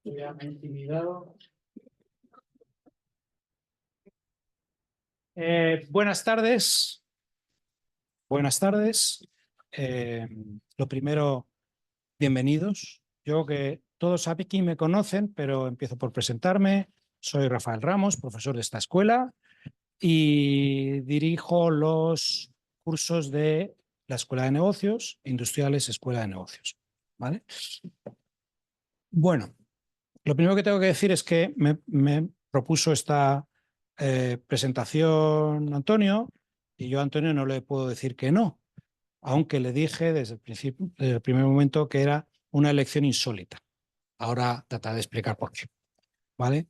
Ya me he intimidado. Buenas tardes. Buenas tardes. Lo primero, bienvenidos. Yo que todos aquí me conocen, pero empiezo por presentarme. Soy Rafael Ramos, profesor de esta escuela y dirijo los cursos de la Escuela de Negocios, Industriales Escuela de Negocios. ¿Vale? Bueno, lo primero que tengo que decir es que me propuso esta presentación Antonio, y yo a Antonio no le puedo decir que no, aunque le dije desde el principio, desde el primer momento, que era una elección insólita. Ahora trataré de explicar por qué. ¿Vale?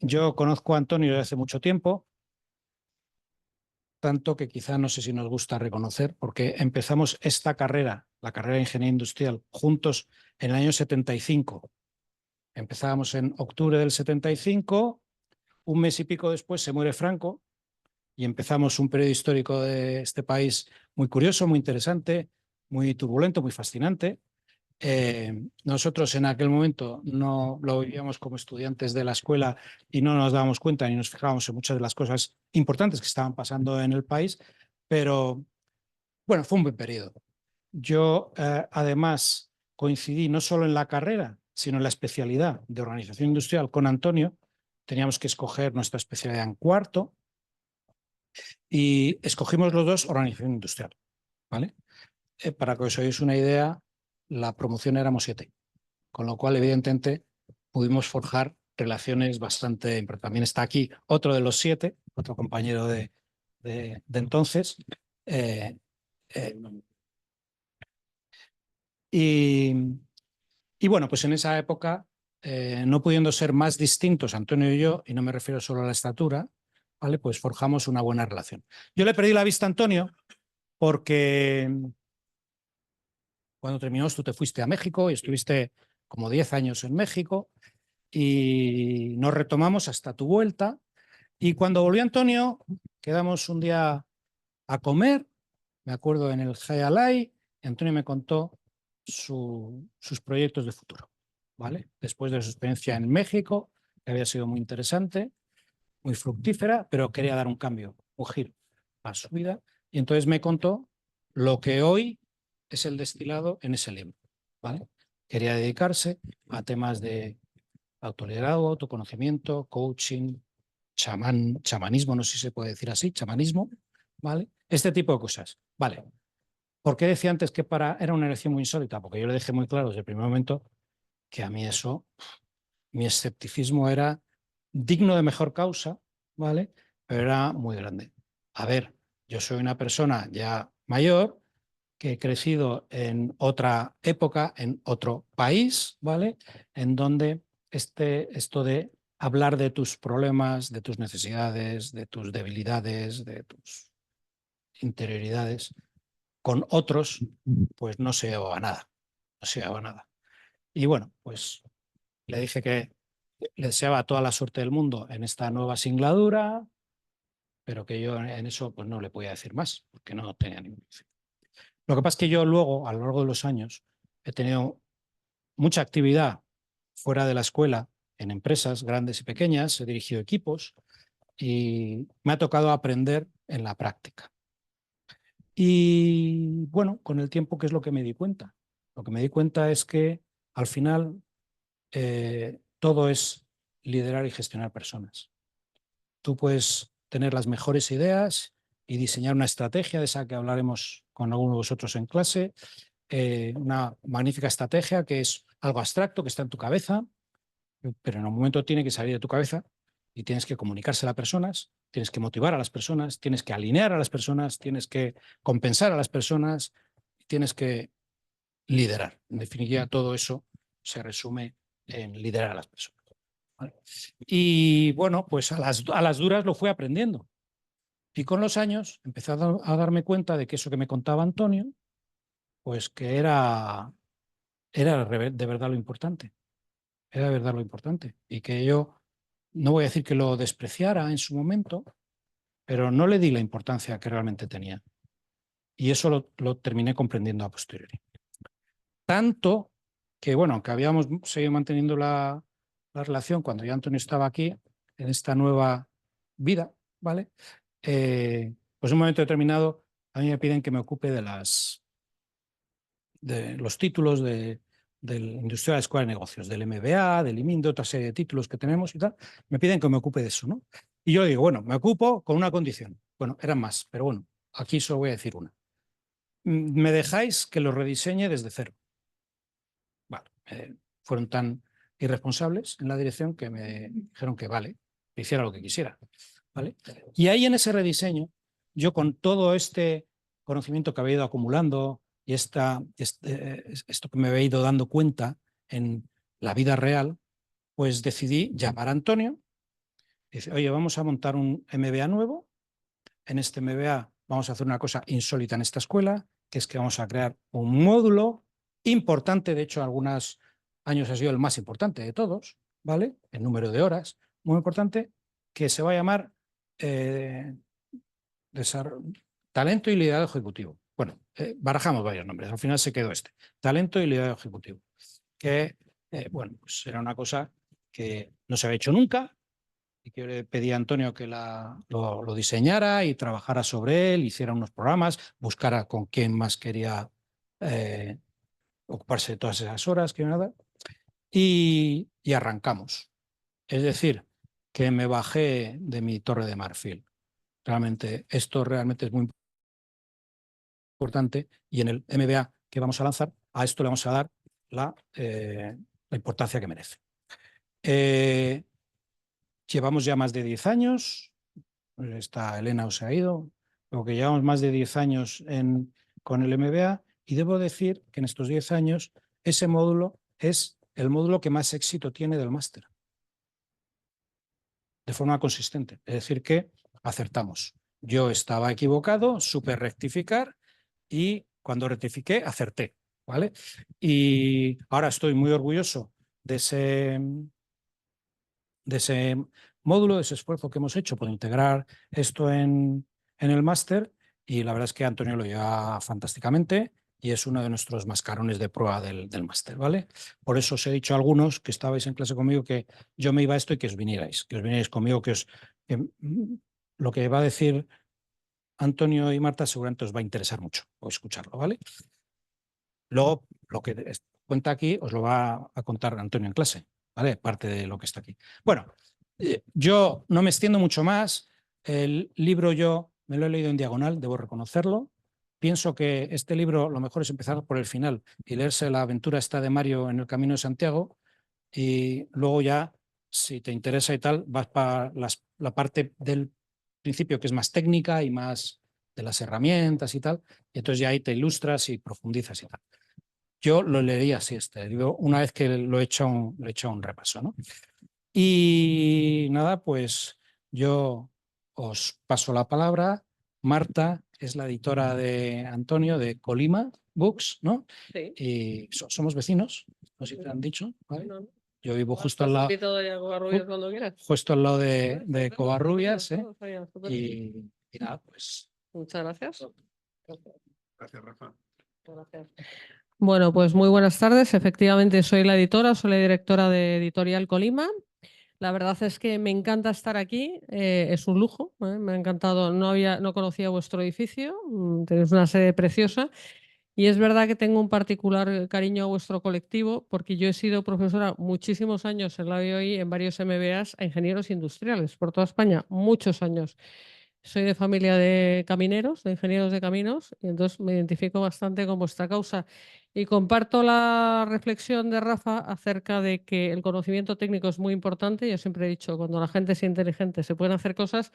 Yo conozco a Antonio desde hace mucho tiempo, tanto que quizá no sé si nos gusta reconocer, porque empezamos esta carrera, la carrera de Ingeniería Industrial, juntos en el año 75. Empezábamos en octubre del 75, un mes y pico después se muere Franco y empezamos un periodo histórico de este país muy curioso, muy interesante, muy turbulento, muy fascinante. Nosotros en aquel momento no lo vivíamos como estudiantes de la escuela y no nos dábamos cuenta ni nos fijábamos en muchas de las cosas importantes que estaban pasando en el país, pero bueno, fue un buen periodo. Yo además coincidí no solo en la carrera, sino en la especialidad de organización industrial con Antonio. Teníamos que escoger nuestra especialidad en cuarto y escogimos los dos organización industrial. ¿Vale? Para que os oáis una idea, la promoción éramos 7, con lo cual evidentemente pudimos forjar relaciones bastante importantes. También está aquí otro de los 7, otro compañero de entonces. Eh, y, y bueno, pues en esa época, no pudiendo ser más distintos Antonio y yo, y no me refiero solo a la estatura, ¿vale? Pues forjamos una buena relación. Yo le perdí la vista a Antonio porque cuando terminó tú te fuiste a México y estuviste como 10 años en México y nos retomamos hasta tu vuelta. Y cuando volvió Antonio, quedamos un día a comer, me acuerdo en el Hayalay, y Antonio me contó sus proyectos de futuro. ¿Vale? Después de su experiencia en México, que había sido muy interesante, muy fructífera, pero quería dar un cambio, un giro a su vida. Y entonces me contó lo que hoy es el destilado en ese libro. ¿Vale? Quería dedicarse a temas de autoliderazgo, autoconocimiento, coaching, chamanismo, no sé si se puede decir así, chamanismo, ¿vale? Este tipo de cosas. Vale. ¿Por qué decía antes que era una elección muy insólita? Porque yo le dejé muy claro desde el primer momento que a mí eso, mi escepticismo era digno de mejor causa, ¿vale? Pero era muy grande. A ver, yo soy una persona ya mayor que he crecido en otra época, en otro país, ¿vale? En donde esto de hablar de tus problemas, de tus necesidades, de tus debilidades, de tus interioridades, con otros, pues no se llevaba nada, no se llevaba nada. Y bueno, pues le dije que le deseaba toda la suerte del mundo en esta nueva singladura, pero que yo en eso pues no le podía decir más, porque no tenía ningún. Lo que pasa es que yo luego, a lo largo de los años, he tenido mucha actividad fuera de la escuela, en empresas grandes y pequeñas, he dirigido equipos y me ha tocado aprender en la práctica. Y bueno, con el tiempo, ¿qué es lo que me di cuenta? Lo que me di cuenta es que al final todo es liderar y gestionar personas. Tú puedes tener las mejores ideas y diseñar una estrategia de esa que hablaremos con alguno de vosotros en clase, una magnífica estrategia que es algo abstracto que está en tu cabeza, pero en un momento tiene que salir de tu cabeza y tienes que comunicársela a personas, tienes que motivar a las personas, tienes que alinear a las personas, tienes que compensar a las personas, tienes que liderar. En definitiva, todo eso se resume en liderar a las personas. ¿Vale? Y bueno, pues a las duras lo fui aprendiendo. Y con los años empecé a darme cuenta de que eso que me contaba Antonio, pues que era de verdad lo importante. Era de verdad lo importante. Y que yo no voy a decir que lo despreciara en su momento, pero no le di la importancia que realmente tenía. Y eso lo terminé comprendiendo a posteriori. Tanto que, bueno, aunque habíamos seguido manteniendo la relación cuando ya Antonio estaba aquí, en esta nueva vida, ¿vale? Pues en un momento determinado a mí me piden que me ocupe de los títulos del Industrial Escuela de Negocios, del MBA, del IMIN, de otra serie de títulos que tenemos y tal. Me piden que me ocupe de eso, ¿no? Y yo digo, bueno, me ocupo con una condición. Bueno, eran más, pero bueno, aquí solo voy a decir una. Me dejáis que lo rediseñe desde cero. Vale, fueron tan irresponsables en la dirección que me dijeron que vale, que hiciera lo que quisiera. ¿Vale? Y ahí en ese rediseño, yo con todo este conocimiento que había ido acumulando y esto que me había ido dando cuenta en la vida real, pues decidí llamar a Antonio y decir, oye, vamos a montar un MBA nuevo. En este MBA vamos a hacer una cosa insólita en esta escuela, que es que vamos a crear un módulo importante, de hecho, algunos años ha sido el más importante de todos, ¿vale? El número de horas, muy importante, que se va a llamar talento y liderazgo ejecutivo. Bueno, barajamos varios nombres, al final se quedó este, talento y liderazgo ejecutivo, que, bueno, pues era una cosa que no se había hecho nunca, y que yo le pedí a Antonio que lo diseñara y trabajara sobre él, hiciera unos programas, buscara con quién más quería ocuparse de todas esas horas que nada, y arrancamos. Es decir, que me bajé de mi torre de marfil. Realmente, esto realmente es muy importante y en el MBA que vamos a lanzar, a esto le vamos a dar la importancia que merece. Llevamos ya más de 10 años, esta Elena os ha ido, lo que llevamos más de 10 años con el MBA y debo decir que en estos 10 años ese módulo es el módulo que más éxito tiene del máster, de forma consistente. Es decir, que acertamos. Yo estaba equivocado, supe rectificar y cuando rectifiqué, acerté. ¿Vale? Y ahora estoy muy orgulloso de ese módulo, de ese esfuerzo que hemos hecho por integrar esto en el máster y la verdad es que Antonio lo lleva fantásticamente y es uno de nuestros mascarones de prueba del máster, ¿vale? Por eso os he dicho a algunos que estabais en clase conmigo que yo me iba a esto y que os vinierais conmigo, que lo que va a decir Antonio y Marta seguramente os va a interesar mucho o escucharlo, ¿vale? Luego, lo que cuenta aquí os lo va a contar Antonio en clase, ¿vale? Parte de lo que está aquí. Bueno, yo no me extiendo mucho más. El libro yo me lo he leído en diagonal, debo reconocerlo. Pienso que este libro lo mejor es empezar por el final y leerse la aventura esta de Mario en el Camino de Santiago y luego ya, si te interesa y tal, vas para la parte del principio que es más técnica y más de las herramientas y tal, y entonces ya ahí te ilustras y profundizas y tal. Yo lo leería así este libro una vez que lo he hecho un repaso, ¿no? Y nada, pues yo os paso la palabra. Marta es la editora de Antonio de Colima Books, ¿no? Sí. Y somos vecinos, no sé si te han dicho, ¿vale? No, no. Yo vivo justo al lado, Cuando quieras. justo al lado de Covarrubias, ¿eh? Estupendo. Y nada, pues. Muchas gracias. Gracias, Rafa. Gracias. Bueno, pues muy buenas tardes. Efectivamente, soy la editora, soy la directora de Editorial Colima. La verdad es que me encanta estar aquí, es un lujo, me ha encantado, no conocía vuestro edificio, tenéis una sede preciosa y es verdad que tengo un particular cariño a vuestro colectivo porque yo he sido profesora muchísimos años en la BOI, en varios MBAs a ingenieros industriales por toda España, muchos años. Soy de familia de camineros, de ingenieros de caminos, y entonces me identifico bastante con vuestra causa. Y comparto la reflexión de Rafa acerca de que el conocimiento técnico es muy importante. Yo siempre he dicho, cuando la gente es inteligente se pueden hacer cosas,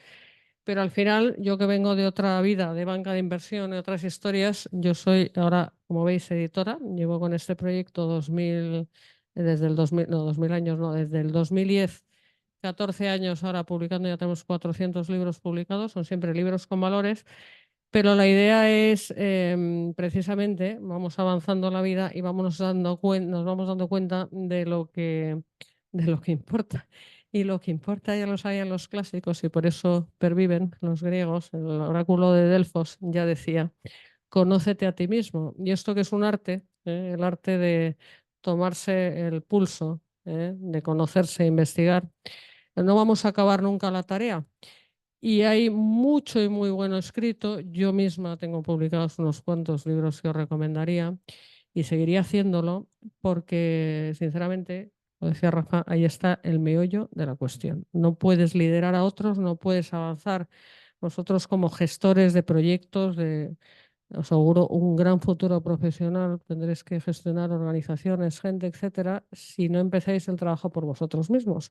pero al final, yo que vengo de otra vida, de banca de inversión y otras historias, yo soy ahora, como veis, editora. Llevo con este proyecto desde el 2000, no, 2000 años, no, desde el 2010. 14 años ahora publicando, ya tenemos 400 libros publicados, son siempre libros con valores, pero la idea es precisamente, vamos avanzando en la vida y nos vamos dando cuenta de lo que importa. Y lo que importa ya lo sabían los clásicos y por eso perviven los griegos. El oráculo de Delfos ya decía, conócete a ti mismo. Y esto que es un arte, el arte de tomarse el pulso, de conocerse, investigar, no vamos a acabar nunca la tarea. Y hay mucho y muy bueno escrito. Yo misma tengo publicados unos cuantos libros que os recomendaría y seguiría haciéndolo porque, sinceramente, lo decía Rafa, ahí está el meollo de la cuestión. No puedes liderar a otros, no puedes avanzar. Vosotros como gestores de proyectos, os auguro un gran futuro profesional, tendréis que gestionar organizaciones, gente, etcétera, si no empezáis el trabajo por vosotros mismos.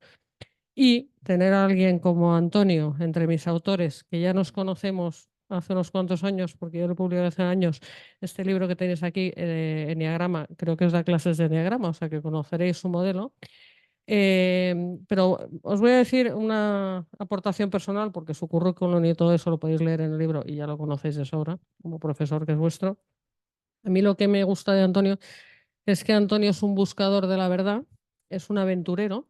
Y tener a alguien como Antonio entre mis autores, que ya nos conocemos hace unos cuantos años, porque yo lo publiqué hace años, este libro que tenéis aquí, Enneagrama, creo que os da clases de Enneagrama, o sea que conoceréis su modelo. Pero os voy a decir una aportación personal, porque su currículum y todo eso lo podéis leer en el libro y ya lo conocéis de sobra, como profesor que es vuestro. A mí lo que me gusta de Antonio es que Antonio es un buscador de la verdad, es un aventurero.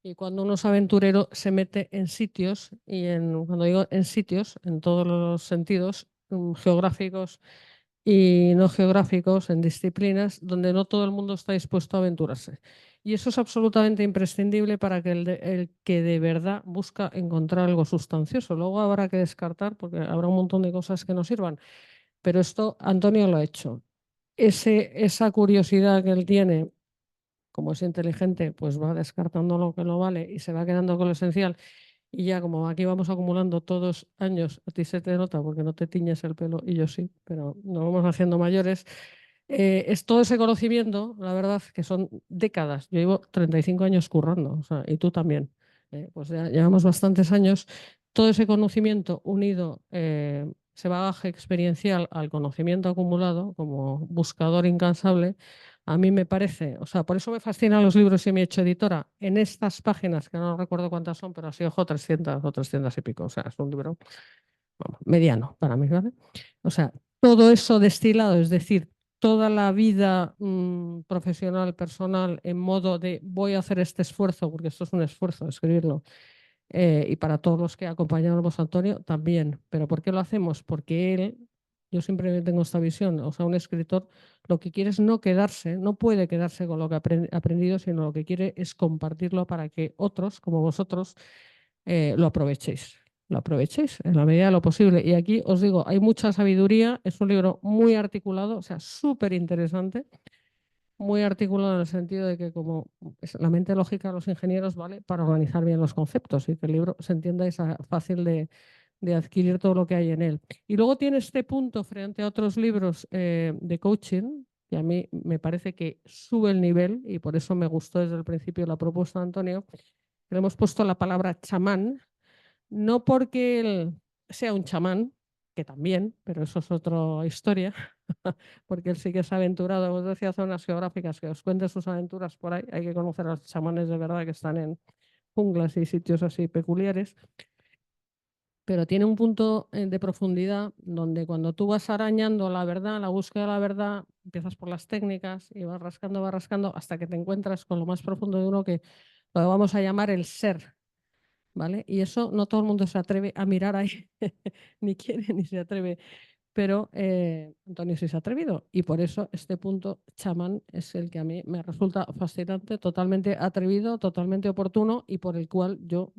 Y cuando uno es aventurero se mete en sitios, y cuando digo en sitios, en todos los sentidos, geográficos y no geográficos, en disciplinas donde no todo el mundo está dispuesto a aventurarse. Y eso es absolutamente imprescindible para que el que de verdad busca encontrar algo sustancioso. Luego habrá que descartar porque habrá un montón de cosas que no sirvan. Pero esto Antonio lo ha hecho. Esa curiosidad que él tiene, como es inteligente, pues va descartando lo que no vale y se va quedando con lo esencial. Y ya como aquí vamos acumulando todos años, a ti se te nota porque no te tiñes el pelo y yo sí, pero nos vamos haciendo mayores. Es todo ese conocimiento, la verdad, que son décadas. Yo llevo 35 años currando, o sea, y tú también. Pues ya llevamos bastantes años. Todo ese conocimiento unido, ese bagaje experiencial al conocimiento acumulado como buscador incansable, a mí me parece, o sea, por eso me fascinan los libros y me he hecho editora. En estas páginas, que no recuerdo cuántas son, pero así, ojo, 300 o 300 y pico. O sea, es un libro, vamos, mediano para mí, ¿vale? O sea, todo eso destilado, es decir, toda la vida profesional, personal, en modo de voy a hacer este esfuerzo, porque esto es un esfuerzo, escribirlo. Y para todos los que acompañamos a Antonio también. ¿Pero por qué lo hacemos? Porque él, yo siempre tengo esta visión, o sea, un escritor lo que quiere es no quedarse, no puede quedarse con lo que ha aprendido, sino lo que quiere es compartirlo para que otros, como vosotros, lo aprovechéis. Lo aprovechéis en la medida de lo posible. Y aquí os digo, hay mucha sabiduría, es un libro muy articulado, o sea, súper interesante, muy articulado en el sentido de que como la mente lógica de los ingenieros vale para organizar bien los conceptos y que el libro se entienda y sea fácil de adquirir todo lo que hay en él. Y luego tiene este punto frente a otros libros de coaching, que a mí me parece que sube el nivel y por eso me gustó desde el principio la propuesta de Antonio. Le hemos puesto la palabra chamán, no porque él sea un chamán, que también, pero eso es otra historia, porque él sí que es aventurado. Os decía zonas geográficas, que os cuente sus aventuras por ahí. Hay que conocer a los chamanes de verdad que están en junglas y sitios así peculiares. Pero tiene un punto de profundidad donde cuando tú vas arañando la verdad, la búsqueda de la verdad, empiezas por las técnicas y vas rascando hasta que te encuentras con lo más profundo de uno que lo vamos a llamar el ser, ¿vale? Y eso no todo el mundo se atreve a mirar ahí, ni quiere ni se atreve. Pero Antonio sí se ha atrevido y por eso este punto chamán es el que a mí me resulta fascinante, totalmente atrevido, totalmente oportuno y por el cual yo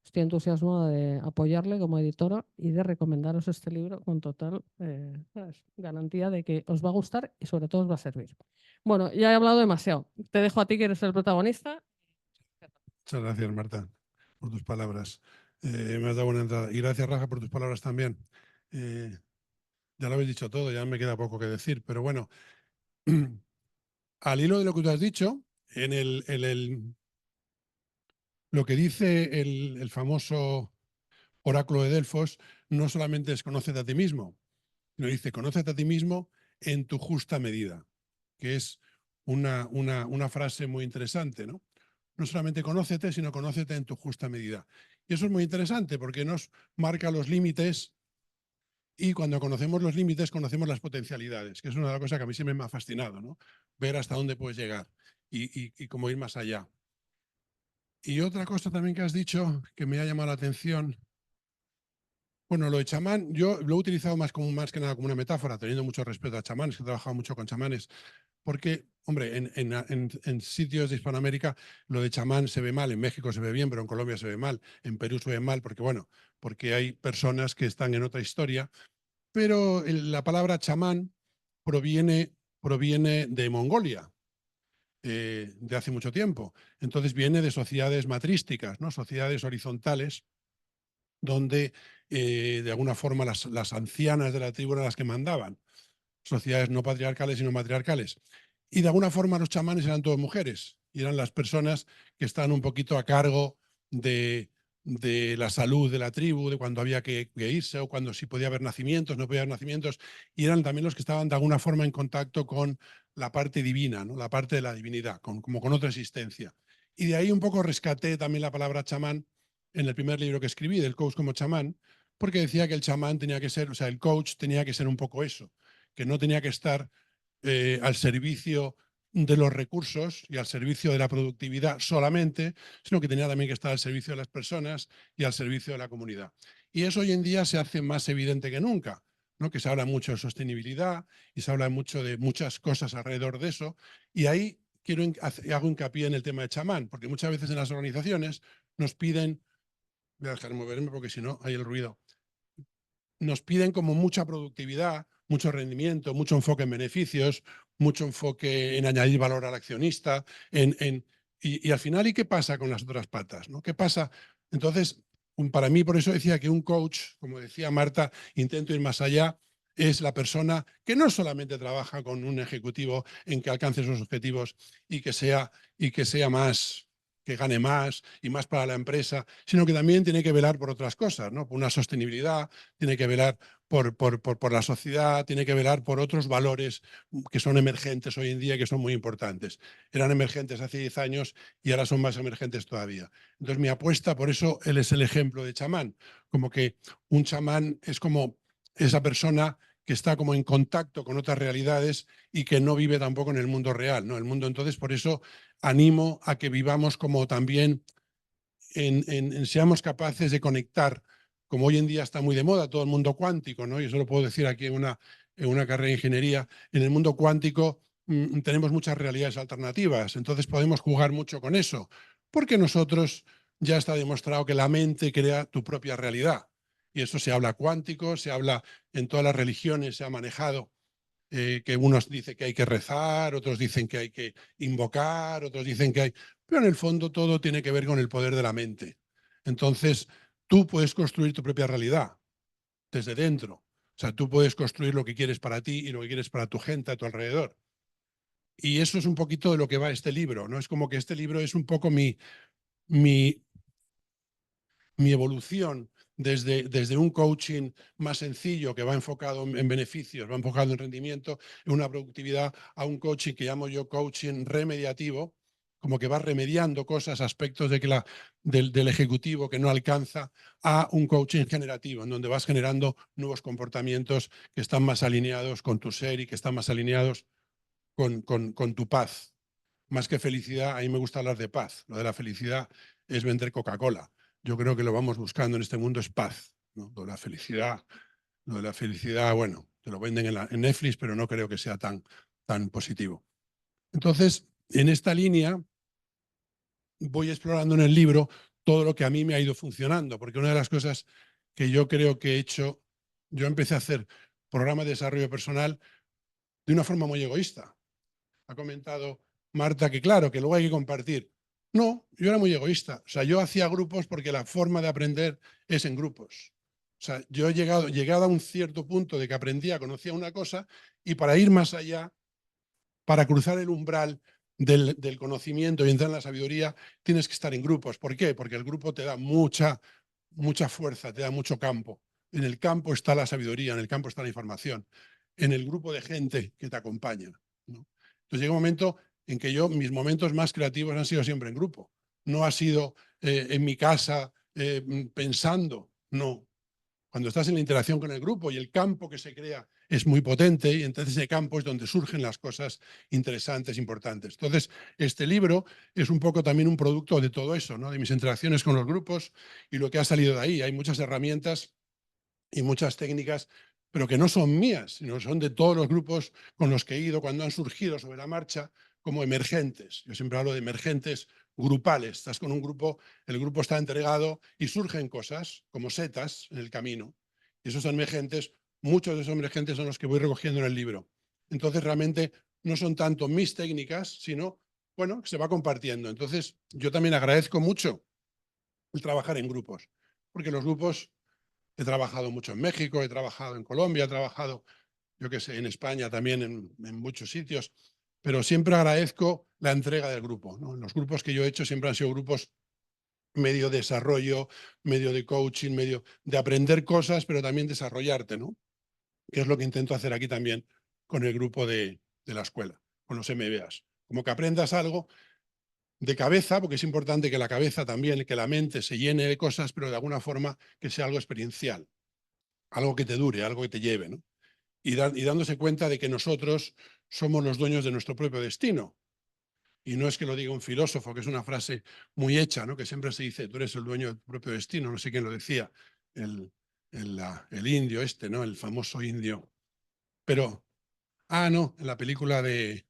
estoy entusiasmada de apoyarle como editora y de recomendaros este libro con total garantía de que os va a gustar y sobre todo os va a servir. Bueno, ya he hablado demasiado. Te dejo a ti que eres el protagonista. Muchas gracias, Marta, por tus palabras. Me has dado buena entrada. Y gracias, Rafa, por tus palabras también. Ya lo habéis dicho todo, ya me queda poco que decir, pero bueno, al hilo de lo que tú has dicho, lo que dice el famoso oráculo de Delfos no solamente es conócete a ti mismo, sino dice conócete a ti mismo en tu justa medida, que es una frase muy interesante, ¿no? No solamente conócete, sino conócete en tu justa medida. Y eso es muy interesante porque nos marca los límites y cuando conocemos los límites conocemos las potencialidades, que es una de las cosas que a mí siempre me ha fascinado, ¿no? Ver hasta dónde puedes llegar y cómo ir más allá. Y otra cosa también que has dicho que me ha llamado la atención, bueno, lo de chamán, yo lo he utilizado más que nada como una metáfora, teniendo mucho respeto a chamanes, que he trabajado mucho con chamanes, porque, hombre, en sitios de Hispanoamérica lo de chamán se ve mal, en México se ve bien, pero en Colombia se ve mal, en Perú se ve mal, porque bueno, porque hay personas que están en otra historia, pero la palabra chamán proviene de Mongolia, de hace mucho tiempo. Entonces viene de sociedades matrísticas, ¿no? Sociedades horizontales, donde de alguna forma las ancianas de la tribu eran las que mandaban. Sociedades no patriarcales sino matriarcales. Y de alguna forma los chamanes eran todas mujeres y eran las personas que estaban un poquito a cargo de la salud de la tribu, de cuando había que irse o cuando sí podía haber nacimientos, no podía haber nacimientos, y eran también los que estaban de alguna forma en contacto con la parte divina, ¿no? La parte de la divinidad, como con otra existencia. Y de ahí un poco rescaté también la palabra chamán en el primer libro que escribí, del coach como chamán, porque decía que el chamán tenía que ser, o sea, el coach tenía que ser un poco eso, que no tenía que estar al servicio de los recursos y al servicio de la productividad solamente, sino que tenía también que estar al servicio de las personas y al servicio de la comunidad. Y eso hoy en día se hace más evidente que nunca, ¿no? Que se habla mucho de sostenibilidad y se habla mucho de muchas cosas alrededor de eso. Y ahí hago hincapié en el tema de chamán, porque muchas veces en las organizaciones nos piden, voy a dejar de moverme porque si no hay el ruido, nos piden como mucha productividad, mucho rendimiento, mucho enfoque en beneficios, mucho enfoque en añadir valor al accionista, y al final, ¿y qué pasa con las otras patas? ¿No? ¿Qué pasa? Entonces, para mí, por eso decía que un coach, como decía Marta, intento ir más allá, es la persona que no solamente trabaja con un ejecutivo en que alcance sus objetivos y que sea más, que gane más y más para la empresa, sino que también tiene que velar por otras cosas, ¿no? Por una sostenibilidad, tiene que velar por la sociedad, tiene que velar por otros valores que son emergentes hoy en día y que son muy importantes. Eran emergentes hace 10 años y ahora son más emergentes todavía. Entonces mi apuesta, por eso él es el ejemplo de chamán, como que un chamán es como esa persona que está como en contacto con otras realidades y que no vive tampoco en el mundo real, ¿no? El mundo, entonces, por eso animo a que vivamos como también seamos capaces de conectar, como hoy en día está muy de moda todo el mundo cuántico, ¿no? Y eso lo puedo decir aquí en una carrera de ingeniería. En el mundo cuántico tenemos muchas realidades alternativas, entonces podemos jugar mucho con eso, porque nosotros ya está demostrado que la mente crea tu propia realidad. Y eso se habla cuántico, se habla en todas las religiones, se ha manejado. Que unos dicen que hay que rezar, otros dicen que hay que invocar, otros dicen que hay... Pero en el fondo todo tiene que ver con el poder de la mente. Entonces, tú puedes construir tu propia realidad desde dentro. O sea, tú puedes construir lo que quieres para ti y lo que quieres para tu gente a tu alrededor. Y eso es un poquito de lo que va este libro, ¿no? Es como que este libro es un poco mi evolución desde un coaching más sencillo que va enfocado en beneficios, va enfocado en rendimiento, en una productividad, a un coaching que llamo yo coaching remediativo, como que va remediando cosas, aspectos del ejecutivo que no alcanza, a un coaching generativo, en donde vas generando nuevos comportamientos que están más alineados con tu ser y que están más alineados con tu paz. Más que felicidad, a mí me gusta hablar de paz. Lo de la felicidad es vender Coca-Cola. Yo creo que lo vamos buscando en este mundo es paz, ¿no? Lo de la felicidad, bueno, te lo venden en Netflix, pero no creo que sea tan positivo. Entonces, en esta línea voy explorando en el libro todo lo que a mí me ha ido funcionando, porque una de las cosas que yo creo que he hecho, yo empecé a hacer programas de desarrollo personal de una forma muy egoísta. Ha comentado Marta que claro, que luego hay que compartir. No, yo era muy egoísta. O sea, yo hacía grupos porque la forma de aprender es en grupos. O sea, yo he llegado a un cierto punto de que aprendía, conocía una cosa y para ir más allá, para cruzar el umbral del conocimiento y entrar en la sabiduría, tienes que estar en grupos. ¿Por qué? Porque el grupo te da mucha fuerza, te da mucho campo. En el campo está la sabiduría, en el campo está la información, en el grupo de gente que te acompaña, ¿no? Entonces llega un momento en que mis momentos más creativos han sido siempre en grupo. No ha sido en mi casa pensando, no. Cuando estás en la interacción con el grupo y el campo que se crea es muy potente y entonces ese campo es donde surgen las cosas interesantes, importantes. Entonces, este libro es un poco también un producto de todo eso, ¿no? De mis interacciones con los grupos y lo que ha salido de ahí. Hay muchas herramientas y muchas técnicas pero que no son mías, sino son de todos los grupos con los que he ido cuando han surgido sobre la marcha como emergentes. Yo siempre hablo de emergentes grupales. Estás con un grupo, el grupo está entregado y surgen cosas como setas en el camino. Y esos emergentes, muchos de esos emergentes son los que voy recogiendo en el libro. Entonces realmente no son tanto mis técnicas, sino, bueno, se va compartiendo. Entonces yo también agradezco mucho el trabajar en grupos, porque los grupos, he trabajado mucho en México, he trabajado en Colombia, he trabajado, yo qué sé, en España también en muchos sitios, pero siempre agradezco la entrega del grupo, ¿no? Los grupos que yo he hecho siempre han sido grupos medio de desarrollo, medio de coaching, medio de aprender cosas, pero también desarrollarte, ¿no? Que es lo que intento hacer aquí también con el grupo de la escuela, con los MBAs. Como que aprendas algo de cabeza, porque es importante que la cabeza también, que la mente se llene de cosas, pero de alguna forma que sea algo experiencial, algo que te dure, algo que te lleve, ¿no? Y dándose cuenta de que nosotros somos los dueños de nuestro propio destino. Y no es que lo diga un filósofo, que es una frase muy hecha, ¿no? Que siempre se dice, tú eres el dueño de tu propio destino, no sé quién lo decía, el indio este, ¿no? El famoso indio. Pero, no, en la película de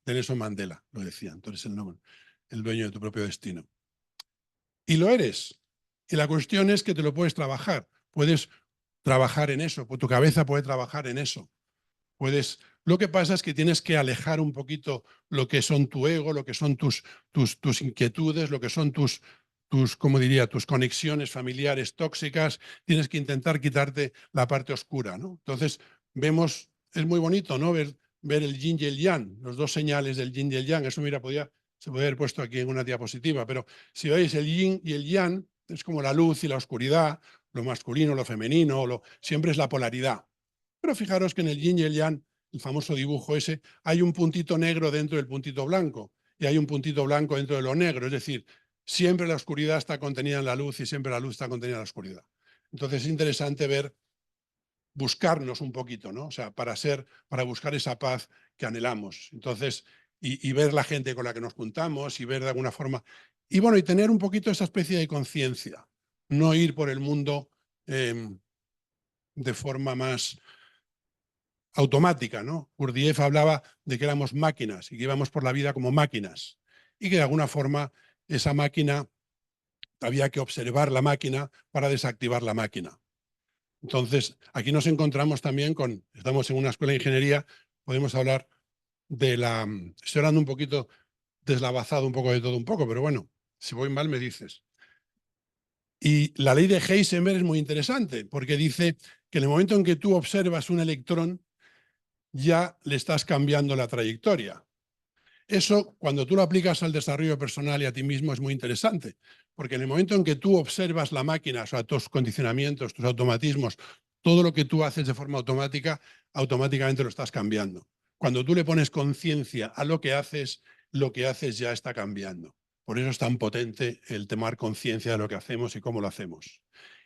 Nelson Mandela lo decían, tú eres el dueño de tu propio destino. Y lo eres. Y la cuestión es que te lo puedes trabajar. Puedes trabajar en eso, tu cabeza puede trabajar en eso. Lo que pasa es que tienes que alejar un poquito lo que son tu ego, lo que son tus inquietudes, lo que son ¿cómo diría?, tus conexiones familiares tóxicas. Tienes que intentar quitarte la parte oscura, ¿no? Entonces, es muy bonito, ¿no? Ver el yin y el yang, los dos señales del yin y el yang. Eso, mira, se podría haber puesto aquí en una diapositiva, pero si veis el yin y el yang, es como la luz y la oscuridad, lo masculino, lo femenino, siempre es la polaridad. Pero fijaros que en el yin y el yang, el famoso dibujo ese, hay un puntito negro dentro del puntito blanco y hay un puntito blanco dentro de lo negro. Es decir, siempre la oscuridad está contenida en la luz y siempre la luz está contenida en la oscuridad. Entonces es interesante buscarnos un poquito, ¿no? O sea, para buscar esa paz que anhelamos. Entonces, y ver la gente con la que nos juntamos y ver de alguna forma. Y bueno, y tener un poquito esa especie de conciencia. No ir por el mundo de forma más automática, ¿no? Gurdjieff hablaba de que éramos máquinas y que íbamos por la vida como máquinas y que de alguna forma esa máquina, había que observar la máquina para desactivar la máquina. Entonces, aquí nos encontramos también estamos en una escuela de ingeniería, podemos hablar estoy hablando un poquito deslavazado, un poco de todo un poco, pero bueno, si voy mal me dices. Y la ley de Heisenberg es muy interesante porque dice que en el momento en que tú observas un electrón, ya le estás cambiando la trayectoria. Eso, cuando tú lo aplicas al desarrollo personal y a ti mismo, es muy interesante, porque en el momento en que tú observas la máquina, o sea, tus condicionamientos, tus automatismos, todo lo que tú haces de forma automática, automáticamente lo estás cambiando. Cuando tú le pones conciencia a lo que haces ya está cambiando. Por eso es tan potente el tomar conciencia de lo que hacemos y cómo lo hacemos.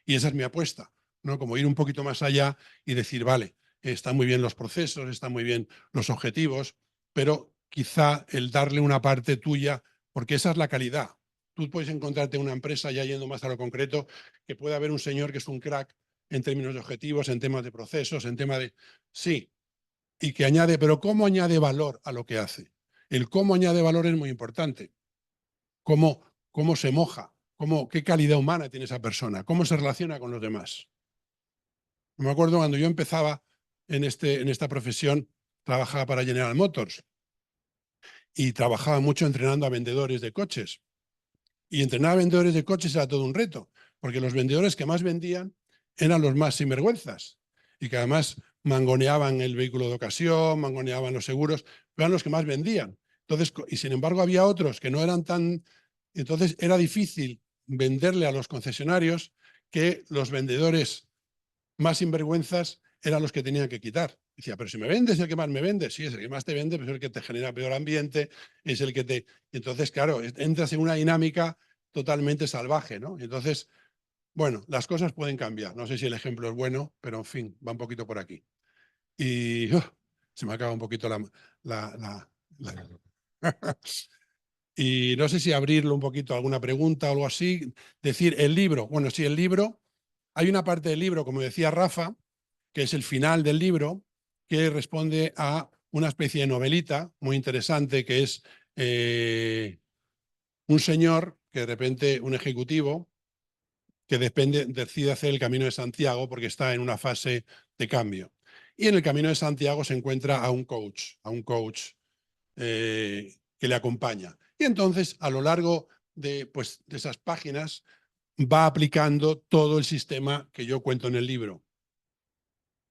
Y esa es mi apuesta, ¿no? Como ir un poquito más allá y decir, vale, están muy bien los procesos, están muy bien los objetivos, pero quizá el darle una parte tuya, porque esa es la calidad. Tú puedes encontrarte en una empresa, ya yendo más a lo concreto, que puede haber un señor que es un crack en términos de objetivos, en temas de procesos, en tema de... Sí, y que añade, pero ¿cómo añade valor a lo que hace? El cómo añade valor es muy importante. Cómo se moja, qué calidad humana tiene esa persona, cómo se relaciona con los demás. Me acuerdo cuando yo empezaba en esta profesión, trabajaba para General Motors y trabajaba mucho entrenando a vendedores de coches. Y entrenar a vendedores de coches era todo un reto, porque los vendedores que más vendían eran los más sinvergüenzas y que además mangoneaban el vehículo de ocasión, mangoneaban los seguros, pero eran los que más vendían. Entonces, y sin embargo había otros que no eran tan... Entonces era difícil venderle a los concesionarios que los vendedores más sinvergüenzas eran los que tenían que quitar. Decía, pero si me vendes, el que más me vende. Sí, es el que más te vende, pero es el que te genera peor ambiente, es el que te... Entonces, claro, entras en una dinámica totalmente salvaje, ¿no? Entonces, bueno, las cosas pueden cambiar. No sé si el ejemplo es bueno, pero en fin, va un poquito por aquí. Y se me acaba un poquito Y no sé si abrirlo un poquito a alguna pregunta o algo así. Decir, el libro. Bueno, sí, el libro Hay una parte del libro, como decía Rafa, que es el final del libro, que responde a una especie de novelita muy interesante, que es un señor que de repente, un ejecutivo, que decide hacer el Camino de Santiago porque está en una fase de cambio. Y en el Camino de Santiago se encuentra a un coach que le acompaña. Y entonces, a lo largo de esas páginas, va aplicando todo el sistema que yo cuento en el libro.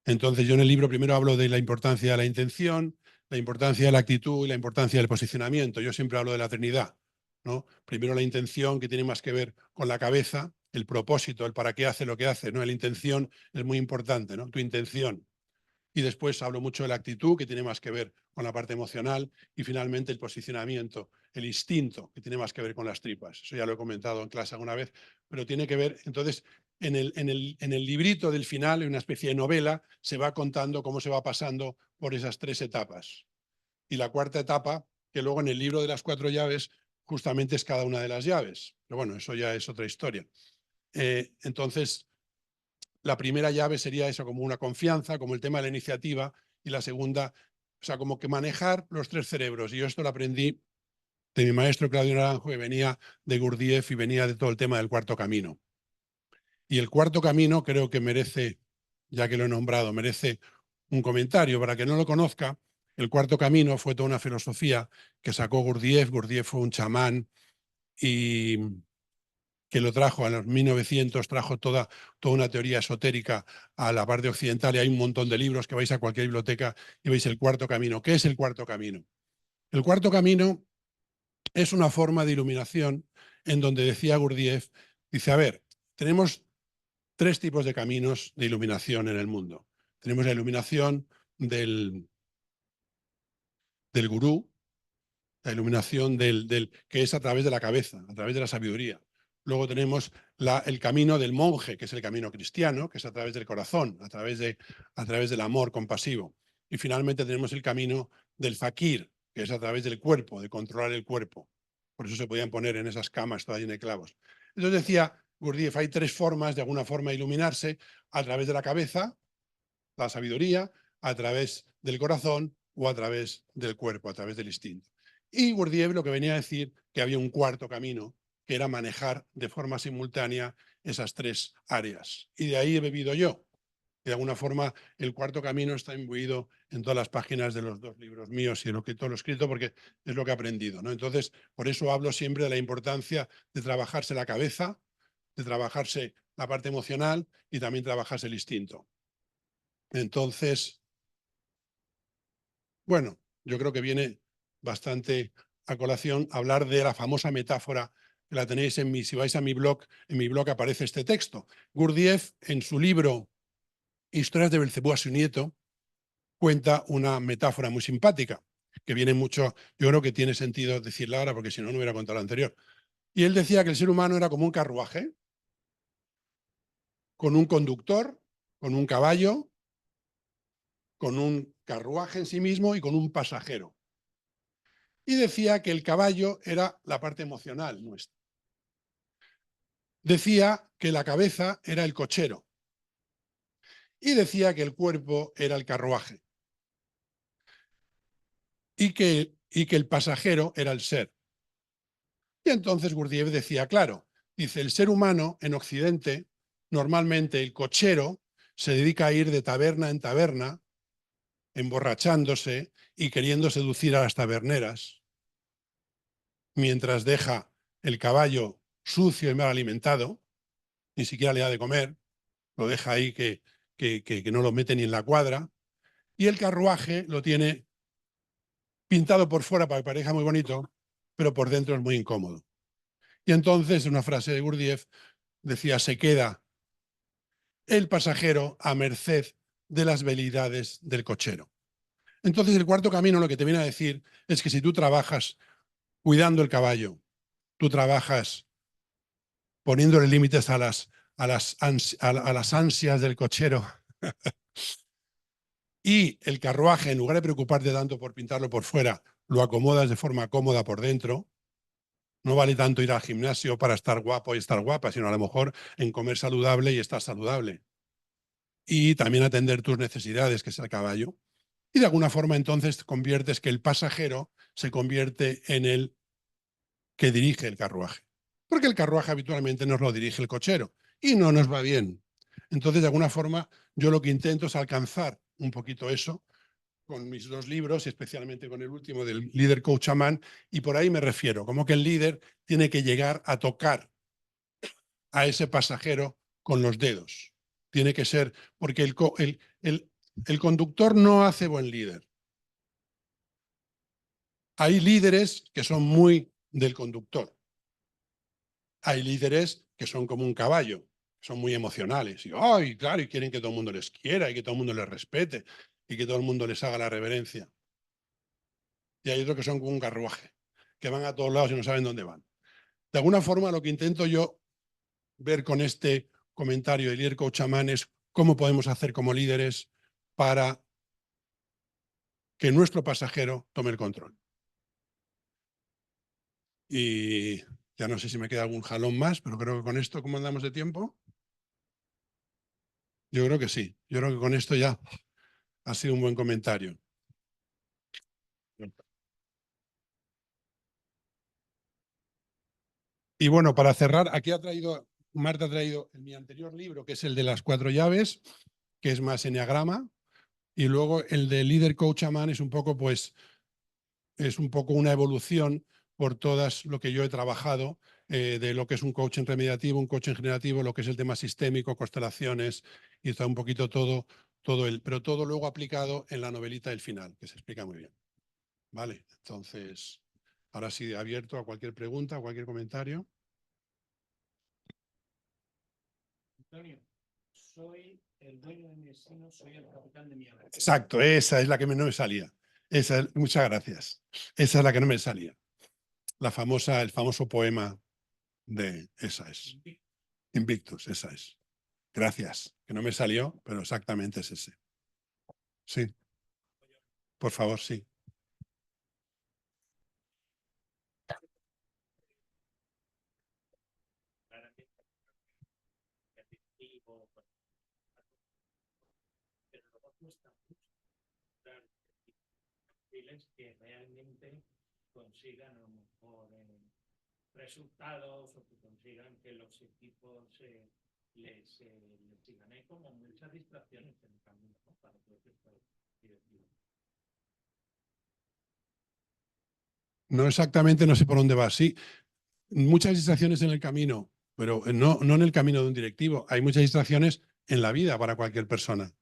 Entonces, yo en el libro primero hablo de la importancia de la intención, la importancia de la actitud y la importancia del posicionamiento. Yo siempre hablo de la Trinidad, ¿no? Primero la intención, que tiene más que ver con la cabeza, el propósito, el para qué hace lo que hace, ¿no? La intención es muy importante, ¿no? Tu intención. Y después hablo mucho de la actitud, que tiene más que ver con la parte emocional, y finalmente el posicionamiento, el instinto, que tiene más que ver con las tripas. Eso ya lo he comentado en clase alguna vez, pero tiene que ver, entonces, en el librito del final, en una especie de novela, se va contando cómo se va pasando por esas 3 etapas. Y la cuarta etapa, que luego en el libro de las 4 llaves, justamente es cada una de las llaves. Pero bueno, eso ya es otra historia. Entonces, la primera llave sería eso, como una confianza, como el tema de la iniciativa, y la segunda, o sea, como que manejar los 3 cerebros. Y yo esto lo aprendí de mi maestro Claudio Naranjo, que venía de Gurdjieff y venía de todo el tema del cuarto camino. Y el cuarto camino creo que merece, ya que lo he nombrado, merece un comentario. Para que no lo conozca, el cuarto camino fue toda una filosofía que sacó Gurdjieff. Gurdjieff fue un chamán y que lo trajo a los 1900, trajo toda una teoría esotérica a la parte occidental, y hay un montón de libros que vais a cualquier biblioteca y veis el cuarto camino. ¿Qué es el cuarto camino? El cuarto camino es una forma de iluminación en donde decía Gurdjieff, dice, a ver, tenemos 3 tipos de caminos de iluminación en el mundo. Tenemos la iluminación del gurú, la iluminación que es a través de la cabeza, a través de la sabiduría. Luego tenemos el camino del monje, que es el camino cristiano, que es a través del corazón, a través del amor compasivo. Y finalmente tenemos el camino del fakir, que es a través del cuerpo, de controlar el cuerpo. Por eso se podían poner en esas camas todas llenas de clavos. Entonces decía Gurdjieff, hay 3 formas, de alguna forma, de iluminarse: a través de la cabeza, la sabiduría, a través del corazón o a través del cuerpo, a través del instinto. Y Gurdjieff lo que venía a decir, que había un cuarto camino, que era manejar de forma simultánea esas 3 áreas. Y de ahí he bebido yo. De alguna forma, el cuarto camino está imbuido en todas las páginas de los 2 libros míos y en todo lo escrito, porque es lo que he aprendido, ¿no? Entonces, por eso hablo siempre de la importancia de trabajarse la cabeza, de trabajarse la parte emocional y también trabajarse el instinto. Entonces, bueno, yo creo que viene bastante a colación hablar de la famosa metáfora, que la tenéis si vais a mi blog, en mi blog aparece este texto. Gurdjieff, en su libro Historias de Belcebú a su nieto, cuenta una metáfora muy simpática, que viene mucho, yo creo que tiene sentido decirla ahora, porque si no, no hubiera contado la anterior. Y él decía que el ser humano era como un carruaje, con un conductor, con un caballo, con un carruaje en sí mismo y con un pasajero. Y decía que el caballo era la parte emocional nuestra. Decía que la cabeza era el cochero. Y decía que el cuerpo era el carruaje. Y que el pasajero era el ser. Y entonces Gurdjieff decía, claro, dice, el ser humano en Occidente, normalmente el cochero se dedica a ir de taberna en taberna, emborrachándose y queriendo seducir a las taberneras, mientras deja el caballo sucio y mal alimentado, ni siquiera le da de comer, lo deja ahí que no lo mete ni en la cuadra, y el carruaje lo tiene pintado por fuera para que parezca muy bonito, pero por dentro es muy incómodo. Y entonces, una frase de Gurdjieff decía, se queda el pasajero a merced de las velidades del cochero. Entonces, el cuarto camino lo que te viene a decir es que si tú trabajas cuidando el caballo, tú trabajas poniéndole límites a las ansias del cochero, y el carruaje, en lugar de preocuparte tanto por pintarlo por fuera, lo acomodas de forma cómoda por dentro, No vale tanto ir al gimnasio para estar guapo y estar guapa, sino a lo mejor en comer saludable y estar saludable. Y también atender tus necesidades, que es el caballo. Y de alguna forma entonces conviertes que el pasajero se convierte en el que dirige el carruaje. Porque el carruaje habitualmente nos lo dirige el cochero y no nos va bien. Entonces, de alguna forma, yo lo que intento es alcanzar un poquito eso con mis dos libros, especialmente con el último del líder coach chamán, y por ahí me refiero, como que el líder tiene que llegar a tocar a ese pasajero con los dedos. Tiene que ser, porque el conductor no hace buen líder. Hay líderes que son muy del conductor. Hay líderes que son como un caballo, son muy emocionales. Y, ¡ay, claro! Y quieren que todo el mundo les quiera y que todo el mundo les respete y que todo el mundo les haga la reverencia. Y hay otros que son como un carruaje, que van a todos lados y no saben dónde van. De alguna forma, lo que intento yo ver con este comentario de líder coach chamán es cómo podemos hacer como líderes para que nuestro pasajero tome el control. Y ya no sé si me queda algún jalón más, pero creo que con esto, ¿cómo andamos de tiempo? Yo creo que sí. Yo creo que con esto ya ha sido un buen comentario. Y bueno, para cerrar, aquí Marta ha traído mi anterior libro, que es el de las 4 llaves, que es más enneagrama, y luego el de líder coach chamán es un poco, pues, es un poco una evolución por todas lo que yo he trabajado de lo que es un coaching remediativo, un coaching generativo, lo que es el tema sistémico, constelaciones, y está un poquito pero todo luego aplicado en la novelita del final, que se explica muy bien. Vale, entonces, ahora sí, abierto a cualquier pregunta, a cualquier comentario. Antonio, soy el dueño de mi destino, soy el capitán de mi ave. Exacto, esa es la que no me salía. Muchas gracias. Esa es la que no me salía. El famoso poema de esa es. Invictus, esa es. Gracias, que no me salió, pero exactamente es ese. Sí. Por favor, sí. Que realmente consigan a lo mejor resultados o que consigan que los equipos les sigan. Hay como muchas distracciones en el camino, ¿no? Para todo esto directivo. No exactamente, no sé por dónde va. Sí, muchas distracciones en el camino, pero no en el camino de un directivo. Hay muchas distracciones en la vida para cualquier persona.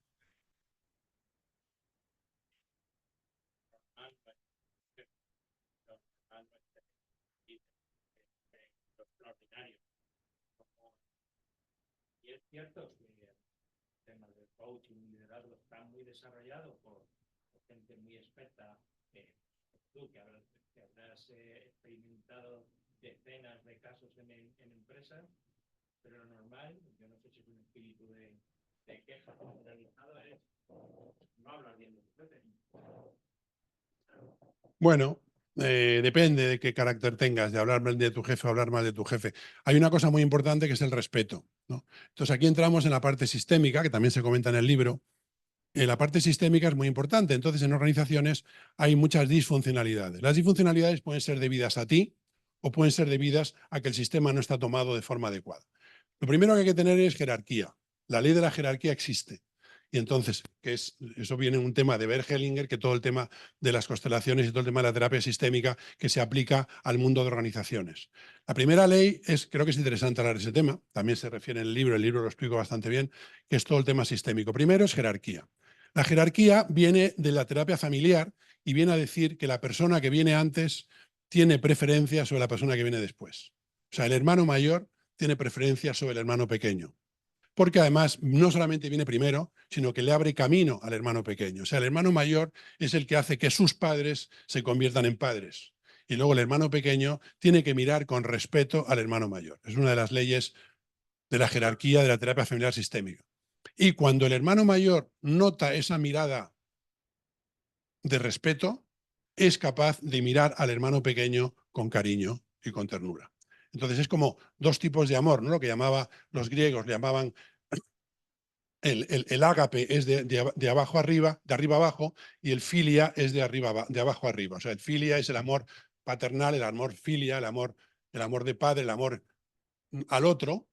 Y es cierto que el tema del coaching y liderazgo está muy desarrollado por gente muy experta, tú que habrás experimentado decenas de casos en empresas, pero lo normal, yo no sé si es un espíritu de queja generalizado, es no hablar bien de tu jefe. Bueno, depende de qué carácter tengas, de hablar mal de tu jefe o hablar mal de tu jefe. Hay una cosa muy importante que es el respeto, ¿no? Entonces aquí entramos en la parte sistémica, que también se comenta en el libro. La parte sistémica es muy importante. Entonces, en organizaciones hay muchas disfuncionalidades. Las disfuncionalidades pueden ser debidas a ti o pueden ser debidas a que el sistema no está tomado de forma adecuada. Lo primero que hay que tener es jerarquía. La ley de la jerarquía existe. Y entonces, eso viene en un tema de Bert Hellinger, que todo el tema de las constelaciones y todo el tema de la terapia sistémica que se aplica al mundo de organizaciones. La primera ley creo que es interesante hablar de ese tema, también se refiere en el libro lo explico bastante bien, que es todo el tema sistémico. Primero es jerarquía. La jerarquía viene de la terapia familiar y viene a decir que la persona que viene antes tiene preferencia sobre la persona que viene después. O sea, el hermano mayor tiene preferencia sobre el hermano pequeño. Porque además no solamente viene primero, sino que le abre camino al hermano pequeño. O sea, el hermano mayor es el que hace que sus padres se conviertan en padres. Y luego el hermano pequeño tiene que mirar con respeto al hermano mayor. Es una de las leyes de la jerarquía de la terapia familiar sistémica. Y cuando el hermano mayor nota esa mirada de respeto, es capaz de mirar al hermano pequeño con cariño y con ternura. Entonces es como dos tipos de amor, ¿no? Lo que los griegos le llamaban el ágape es de abajo arriba, de arriba abajo, y el filia es de abajo arriba. O sea, el filia es el amor paternal, el amor filia, el amor de padre, el amor al otro,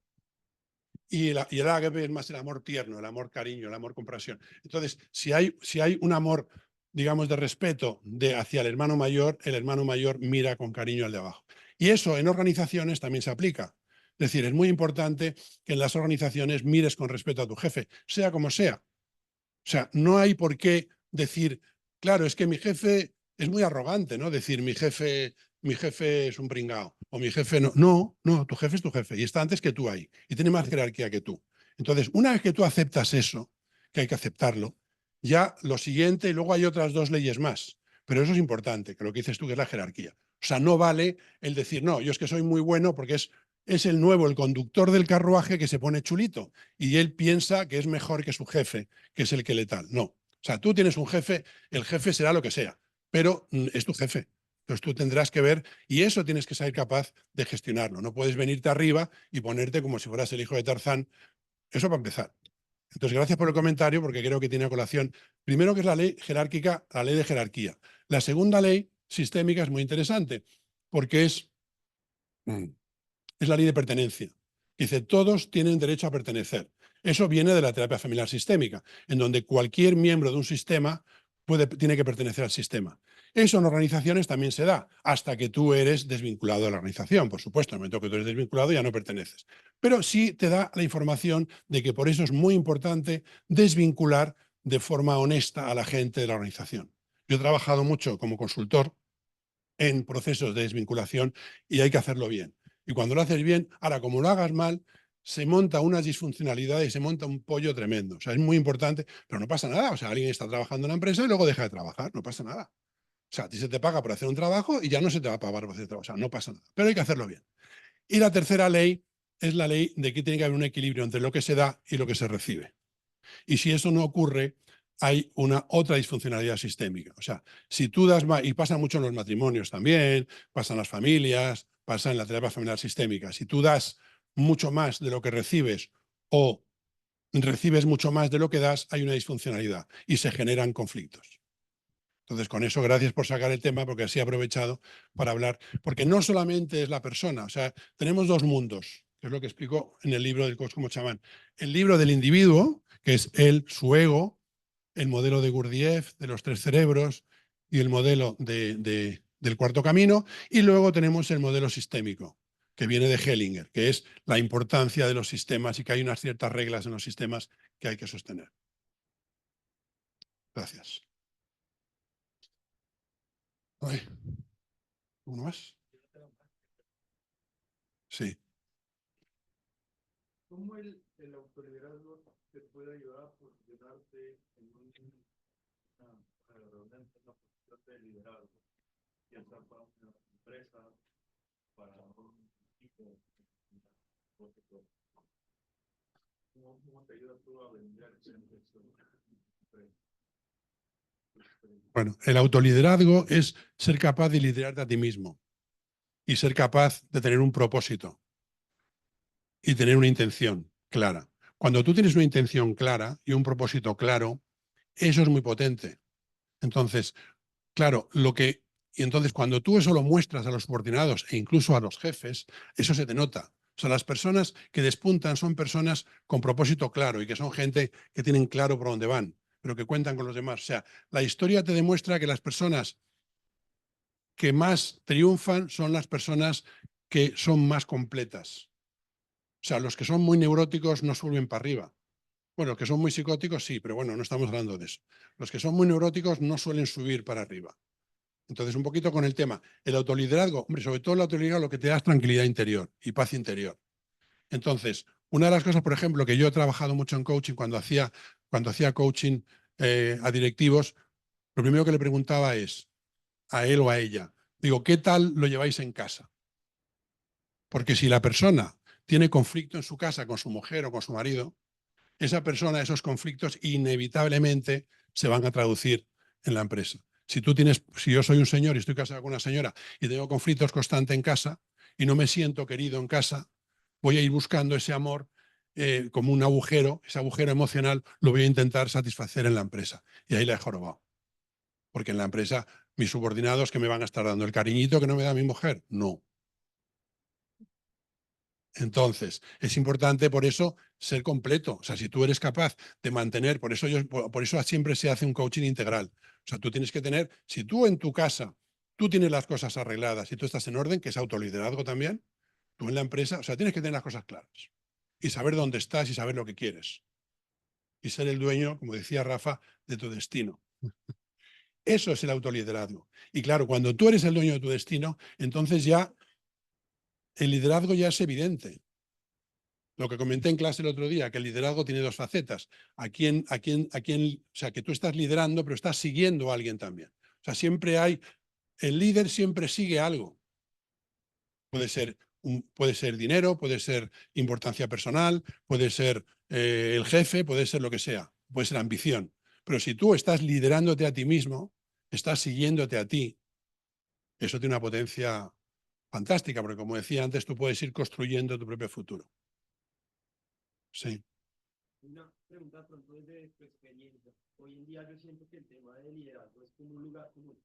y el ágape es más el amor tierno, el amor cariño, el amor compasión. Entonces, si hay un amor, digamos, de respeto hacia el hermano mayor mira con cariño al de abajo. Y eso en organizaciones también se aplica. Es decir, es muy importante que en las organizaciones mires con respeto a tu jefe, sea como sea. O sea, no hay por qué decir, claro, es que mi jefe es muy arrogante, ¿no? Decir, mi jefe es un pringao, o mi jefe no. No, tu jefe es tu jefe y está antes que tú ahí y tiene más jerarquía que tú. Entonces, una vez que tú aceptas eso, que hay que aceptarlo, ya lo siguiente, y luego hay otras dos leyes más, pero eso es importante, que lo que dices tú, que es la jerarquía. O sea, no vale el decir, no, yo es que soy muy bueno porque es el nuevo, el conductor del carruaje que se pone chulito y él piensa que es mejor que su jefe, que es el que le tal. No. O sea, tú tienes un jefe, el jefe será lo que sea, pero es tu jefe. Entonces tú tendrás que ver, y eso tienes que ser capaz de gestionarlo. No puedes venirte arriba y ponerte como si fueras el hijo de Tarzán. Eso para empezar. Entonces, gracias por el comentario, porque creo que tiene a colación, primero, que es la ley jerárquica, la ley de jerarquía. La segunda ley sistémica es muy interesante, porque es la ley de pertenencia. Dice, todos tienen derecho a pertenecer. Eso viene de la terapia familiar sistémica, en donde cualquier miembro de un sistema tiene que pertenecer al sistema. Eso en organizaciones también se da, hasta que tú eres desvinculado de la organización. Por supuesto, en el momento que tú eres desvinculado ya no perteneces. Pero sí te da la información de que por eso es muy importante desvincular de forma honesta a la gente de la organización. Yo he trabajado mucho como consultor en procesos de desvinculación y hay que hacerlo bien. Y cuando lo haces bien, ahora como lo hagas mal, se monta una disfuncionalidad y se monta un pollo tremendo. O sea, es muy importante, pero no pasa nada. O sea, alguien está trabajando en la empresa y luego deja de trabajar, no pasa nada. O sea, a ti se te paga por hacer un trabajo y ya no se te va a pagar por hacer trabajo. O sea, no pasa nada. Pero hay que hacerlo bien. Y la tercera ley es la ley de que tiene que haber un equilibrio entre lo que se da y lo que se recibe. Y si eso no ocurre, hay otra disfuncionalidad sistémica. O sea, si tú das más, y pasa mucho en los matrimonios también, pasa en las familias, pasa en la terapia familiar sistémica, si tú das mucho más de lo que recibes o recibes mucho más de lo que das, hay una disfuncionalidad y se generan conflictos. Entonces, con eso, gracias por sacar el tema, porque así he aprovechado para hablar, porque no solamente es la persona, o sea, tenemos dos mundos, que es lo que explico en el libro del coach como chamán. El libro del individuo, que es su ego, el modelo de Gurdjieff, de los tres cerebros, y el modelo del cuarto camino, y luego tenemos el modelo sistémico, que viene de Hellinger, que es la importancia de los sistemas y que hay unas ciertas reglas en los sistemas que hay que sostener. Gracias. Ay. ¿Uno más? Sí. ¿Cómo el autoliderazgo te puede ayudar a posicionarte en una posición de liderazgo? Ya sea para una empresa, para un equipo. ¿Cómo te ayuda tú a vender? Bueno, el autoliderazgo es ser capaz de liderarte a ti mismo y ser capaz de tener un propósito y tener una intención clara. Cuando tú tienes una intención clara y un propósito claro, eso es muy potente. Entonces, claro, y entonces cuando tú eso lo muestras a los subordinados e incluso a los jefes, eso se te nota. O sea, las personas que despuntan son personas con propósito claro y que son gente que tienen claro por dónde van, pero que cuentan con los demás. O sea, la historia te demuestra que las personas que más triunfan son las personas que son más completas. O sea, los que son muy neuróticos no suben para arriba. Bueno, los que son muy psicóticos sí, pero bueno, no estamos hablando de eso. Los que son muy neuróticos no suelen subir para arriba. Entonces, un poquito con el tema. El autoliderazgo, hombre, sobre todo el autoliderazgo lo que te da es tranquilidad interior y paz interior. Entonces, una de las cosas, por ejemplo, que yo he trabajado mucho en coaching, cuando hacía coaching a directivos, lo primero que le preguntaba es a él o a ella, digo, ¿qué tal lo lleváis en casa? Porque si la persona tiene conflicto en su casa con su mujer o con su marido, esa persona, esos conflictos inevitablemente se van a traducir en la empresa. Si yo soy un señor y estoy casado con una señora y tengo conflictos constantes en casa, y no me siento querido en casa, voy a ir buscando ese amor como un agujero, ese agujero emocional lo voy a intentar satisfacer en la empresa. Y ahí la he jorobado. Porque en la empresa, mis subordinados, ¿que me van a estar dando? ¿El cariñito que no me da mi mujer? No. Entonces, es importante por eso ser completo. O sea, si tú eres capaz de mantener, por eso siempre se hace un coaching integral. O sea, tú tienes que tener, si tú en tu casa, tú tienes las cosas arregladas y tú estás en orden, que es autoliderazgo también, tú en la empresa, o sea, tienes que tener las cosas claras y saber dónde estás y saber lo que quieres. Y ser el dueño, como decía Rafa, de tu destino. Eso es el autoliderazgo. Y claro, cuando tú eres el dueño de tu destino, entonces ya el liderazgo ya es evidente. Lo que comenté en clase el otro día, que el liderazgo tiene dos facetas. O sea, que tú estás liderando, pero estás siguiendo a alguien también. O sea, el líder siempre sigue algo. Puede ser dinero, puede ser importancia personal, puede ser el jefe, puede ser lo que sea, puede ser ambición. Pero si tú estás liderándote a ti mismo, estás siguiéndote a ti, eso tiene una potencia fantástica, porque como decía antes, tú puedes ir construyendo tu propio futuro. Sí. Una pregunta pronto desde tu experiencia. Hoy en día yo siento que el tema de liderazgo es como un lugar común,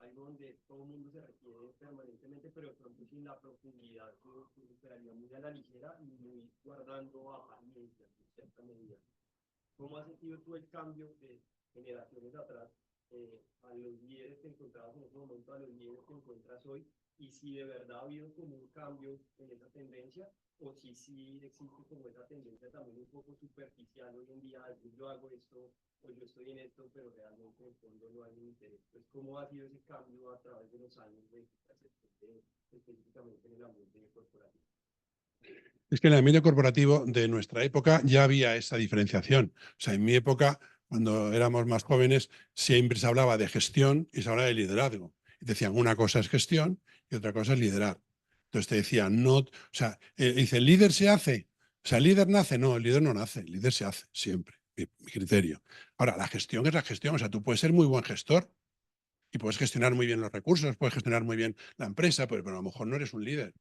algo donde todo el mundo se requiere permanentemente, pero de pronto sin la profundidad que esperaría muy a la ligera y muy guardando apariencias en cierta medida. ¿Cómo has sentido tú el cambio de generaciones atrás a los líderes que encontrabas en ese momento, a los líderes que encuentras hoy? Y si de verdad ha habido como un cambio en esa tendencia, o si sí existe como esa tendencia también un poco superficial hoy en día, yo hago esto, o yo estoy en esto, pero realmente en el fondo no hay un interés. Pues, ¿cómo ha sido ese cambio a través de los años específicamente en el ambiente corporativo? Es que en el ambiente corporativo de nuestra época ya había esa diferenciación. O sea, en mi época, cuando éramos más jóvenes, siempre se hablaba de gestión y se hablaba de liderazgo. Y decían, una cosa es gestión y otra cosa es liderar. Entonces te decían, no, o sea, dice, ¿el líder se hace? O sea, ¿el líder nace? No, el líder no nace, el líder se hace, siempre, mi criterio. Ahora, la gestión es la gestión, o sea, tú puedes ser muy buen gestor y puedes gestionar muy bien los recursos, puedes gestionar muy bien la empresa, pero a lo mejor no eres un líder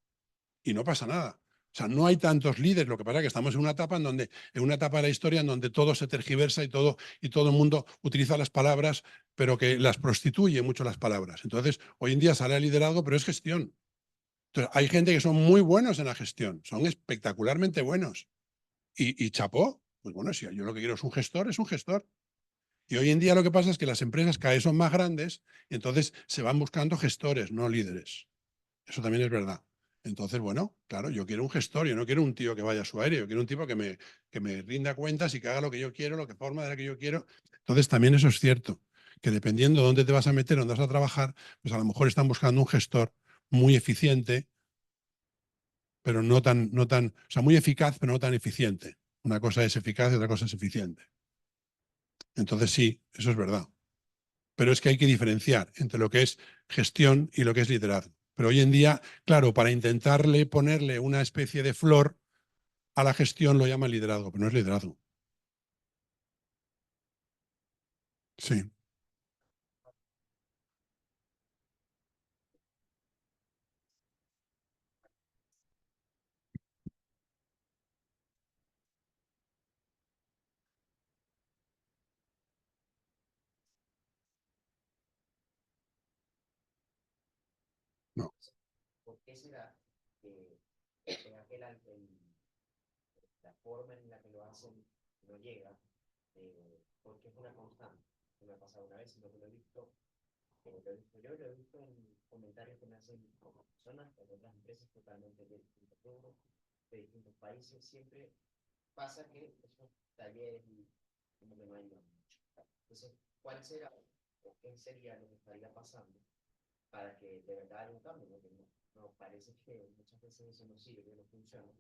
y no pasa nada. O sea, no hay tantos líderes, lo que pasa es que estamos en una etapa de la historia en donde todo se tergiversa y todo el mundo utiliza las palabras, pero que las prostituye mucho las palabras. Entonces, hoy en día sale el liderazgo, pero es gestión. Entonces, hay gente que son muy buenos en la gestión, son espectacularmente buenos. Y chapó, pues bueno, si yo lo que quiero es un gestor, es un gestor. Y hoy en día lo que pasa es que las empresas cada vez son más grandes y entonces se van buscando gestores, no líderes. Eso también es verdad. Entonces, bueno, claro, yo quiero un gestor, yo no quiero un tío que vaya a su aire, yo quiero un tipo que me rinda cuentas y que haga lo que yo quiero, lo que forma de la que yo quiero. Entonces, también eso es cierto, que dependiendo de dónde te vas a meter, dónde vas a trabajar, pues a lo mejor están buscando un gestor muy eficiente, pero o sea, muy eficaz, pero no tan eficiente. Una cosa es eficaz y otra cosa es eficiente. Entonces, sí, eso es verdad. Pero es que hay que diferenciar entre lo que es gestión y lo que es liderazgo. Pero hoy en día, claro, para intentarle ponerle una especie de flor a la gestión lo llaman liderazgo, pero no es liderazgo. Sí. No. ¿Por qué será que la forma en la que lo hacen no llega? Porque es una constante. No me ha pasado una vez, sino que lo he visto, yo lo he visto en comentarios que me hacen personas en otras empresas totalmente de distintos rubros, de distintos países. Siempre pasa que esos talleres como que no ayudan mucho. Entonces, ¿cuál será o qué sería lo que estaría pasando para que de verdad haya un cambio? Porque no parece que muchas veces eso no sirve, no funciona.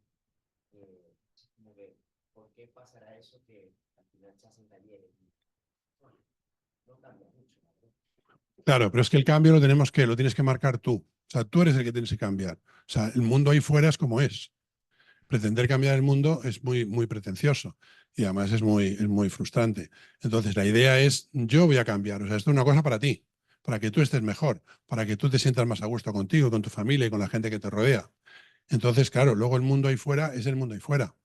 Como que, ¿por qué pasará eso que al final se hacen talleres? No cambia mucho, ¿verdad? Claro, pero es que el cambio lo tienes que marcar tú. O sea, tú eres el que tienes que cambiar. O sea, el mundo ahí fuera es como es. Pretender cambiar el mundo es muy, muy pretencioso y además es muy frustrante. Entonces, la idea es, yo voy a cambiar. O sea, esto es una cosa para ti. para que tú estés mejor, para que tú te sientas más a gusto contigo, con tu familia y con la gente que te rodea. Entonces, claro, luego el mundo ahí fuera es el mundo ahí fuera.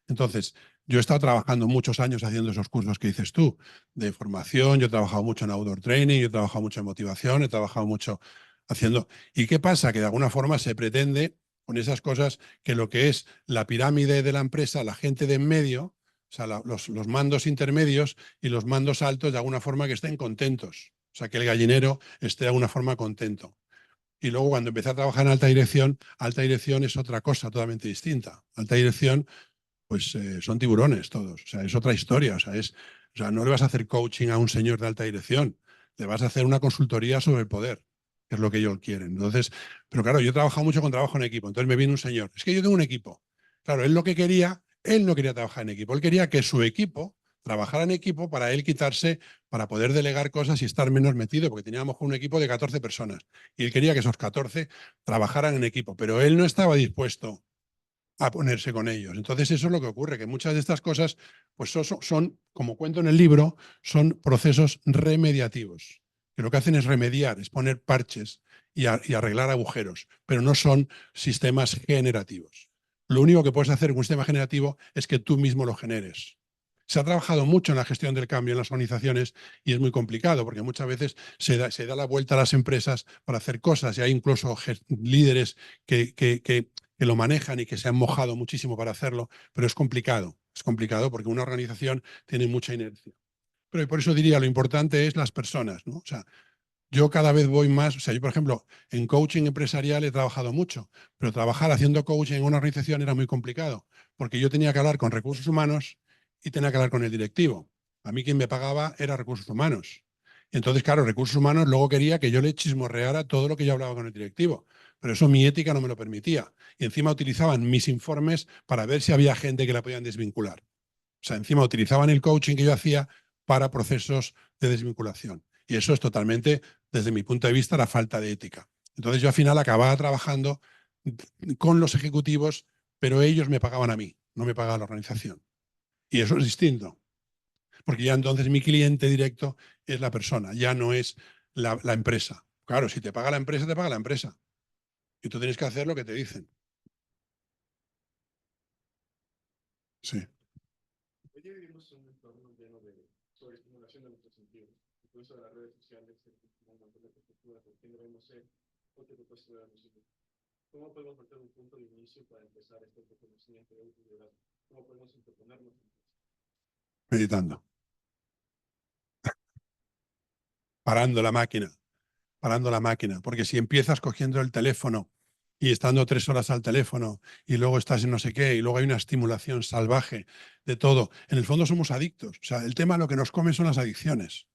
Entonces, yo he estado trabajando muchos años haciendo esos cursos que dices tú, de formación, yo he trabajado mucho en outdoor training, yo he trabajado mucho en motivación, he trabajado mucho haciendo... ¿Y qué pasa? Que de alguna forma se pretende con esas cosas que lo que es la pirámide de la empresa, la gente de en medio, o sea, los mandos intermedios y los mandos altos, de alguna forma que estén contentos. O sea, que el gallinero esté de alguna forma contento. Y luego cuando empecé a trabajar en alta dirección es otra cosa totalmente distinta. Alta dirección, pues son tiburones todos. O sea, es otra historia. O sea, no le vas a hacer coaching a un señor de alta dirección. Le vas a hacer una consultoría sobre el poder, que es lo que ellos quieren. Entonces, pero claro, yo he trabajado mucho con trabajo en equipo. Entonces me viene un señor. Es que yo tengo un equipo. Claro, él lo que quería, él no quería trabajar en equipo. Él quería que su equipo trabajara en equipo para él quitarse, para poder delegar cosas y estar menos metido, porque teníamos un equipo de 14 personas y él quería que esos 14 trabajaran en equipo, pero él no estaba dispuesto a ponerse con ellos. Entonces eso es lo que ocurre, que muchas de estas cosas, pues son, como cuento en el libro, son procesos remediativos, que lo que hacen es remediar, es poner parches y arreglar agujeros, pero no son sistemas generativos. Lo único que puedes hacer con un sistema generativo es que tú mismo lo generes. Se ha trabajado mucho en la gestión del cambio en las organizaciones y es muy complicado porque muchas veces se da la vuelta a las empresas para hacer cosas y hay incluso líderes que lo manejan y que se han mojado muchísimo para hacerlo, pero es complicado porque una organización tiene mucha inercia. Pero por eso diría, lo importante es las personas, ¿no? O sea, yo cada vez voy más, o sea, yo por ejemplo, en coaching empresarial he trabajado mucho, pero trabajar haciendo coaching en una organización era muy complicado, porque yo tenía que hablar con recursos humanos y tenía que hablar con el directivo. A mí quien me pagaba era recursos humanos. Entonces, claro, recursos humanos luego quería que yo le chismorreara todo lo que yo hablaba con el directivo, pero eso mi ética no me lo permitía. Y encima utilizaban mis informes para ver si había gente que la podían desvincular. O sea, encima utilizaban el coaching que yo hacía para procesos de desvinculación. Y eso es totalmente, desde mi punto de vista, la falta de ética. Entonces yo al final acababa trabajando con los ejecutivos, pero ellos me pagaban a mí, no me pagaba la organización. Y eso es distinto, porque ya entonces mi cliente directo es la persona, ya no es la empresa. Claro, si te paga la empresa, te paga la empresa. Y tú tienes que hacer lo que te dicen. Sí. Hoy día vivimos en un entorno lleno de sobreestimulación de nuestros sentidos. Incluso las redes sociales se un montón de perspectivas de quién debemos ser o qué propuestas debemos seguir. ¿Cómo podemos meter un punto de inicio para empezar este reconocimiento de autoliderazgo? ¿Cómo podemos interponernos? Meditando. Parando la máquina, porque si empiezas cogiendo el teléfono y estando 3 horas al teléfono y luego estás en no sé qué y luego hay una estimulación salvaje de todo, en el fondo somos adictos. O sea, el tema lo que nos come son las adicciones.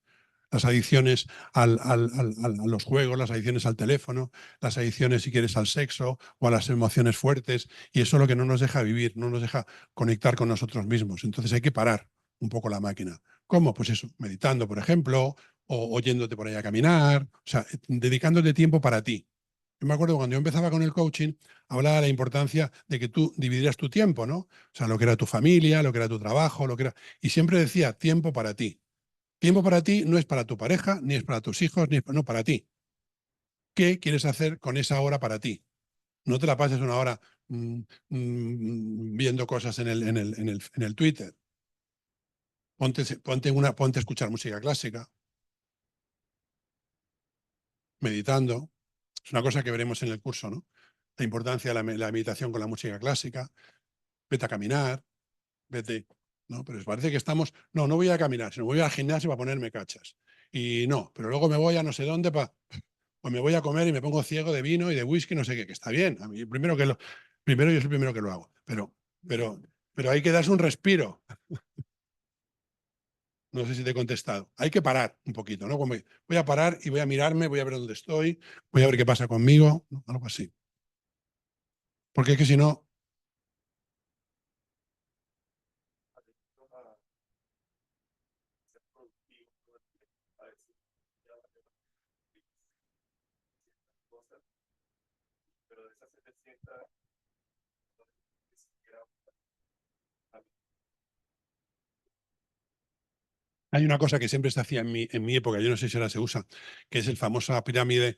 Las adicciones a los juegos, las adicciones al teléfono, las adicciones, si quieres, al sexo o a las emociones fuertes. Y eso es lo que no nos deja vivir, no nos deja conectar con nosotros mismos. Entonces hay que parar un poco la máquina. ¿Cómo? Pues eso, meditando, por ejemplo, o yéndote por ahí a caminar, o sea, dedicándote tiempo para ti. Yo me acuerdo cuando yo empezaba con el coaching, hablaba de la importancia de que tú dividieras tu tiempo, ¿no? O sea, lo que era tu familia, lo que era tu trabajo, lo que era... Y siempre decía tiempo para ti. Tiempo para ti no es para tu pareja, ni es para tus hijos, ni es no, para ti. ¿Qué quieres hacer con esa hora para ti? No te la pases una hora viendo cosas en el Twitter. Ponte a escuchar música clásica, meditando. Es una cosa que veremos en el curso, ¿no? La importancia de la meditación con la música clásica. Vete a caminar, vete. ¿No? Pero parece que estamos, no voy a caminar, sino voy al gimnasio para ponerme cachas. Y no, pero luego me voy a no sé dónde para... O me voy a comer y me pongo ciego de vino y de whisky, no sé qué, que está bien. A mí, primero yo soy el primero que lo hago. Pero hay que darse un respiro. No sé si te he contestado. Hay que parar un poquito, ¿no? Como voy a parar y voy a mirarme, voy a ver dónde estoy, voy a ver qué pasa conmigo, ¿no? Algo así. Porque es que si no, Hay una cosa que siempre se hacía en mi época, yo no sé si ahora se usa, que es el famosa pirámide,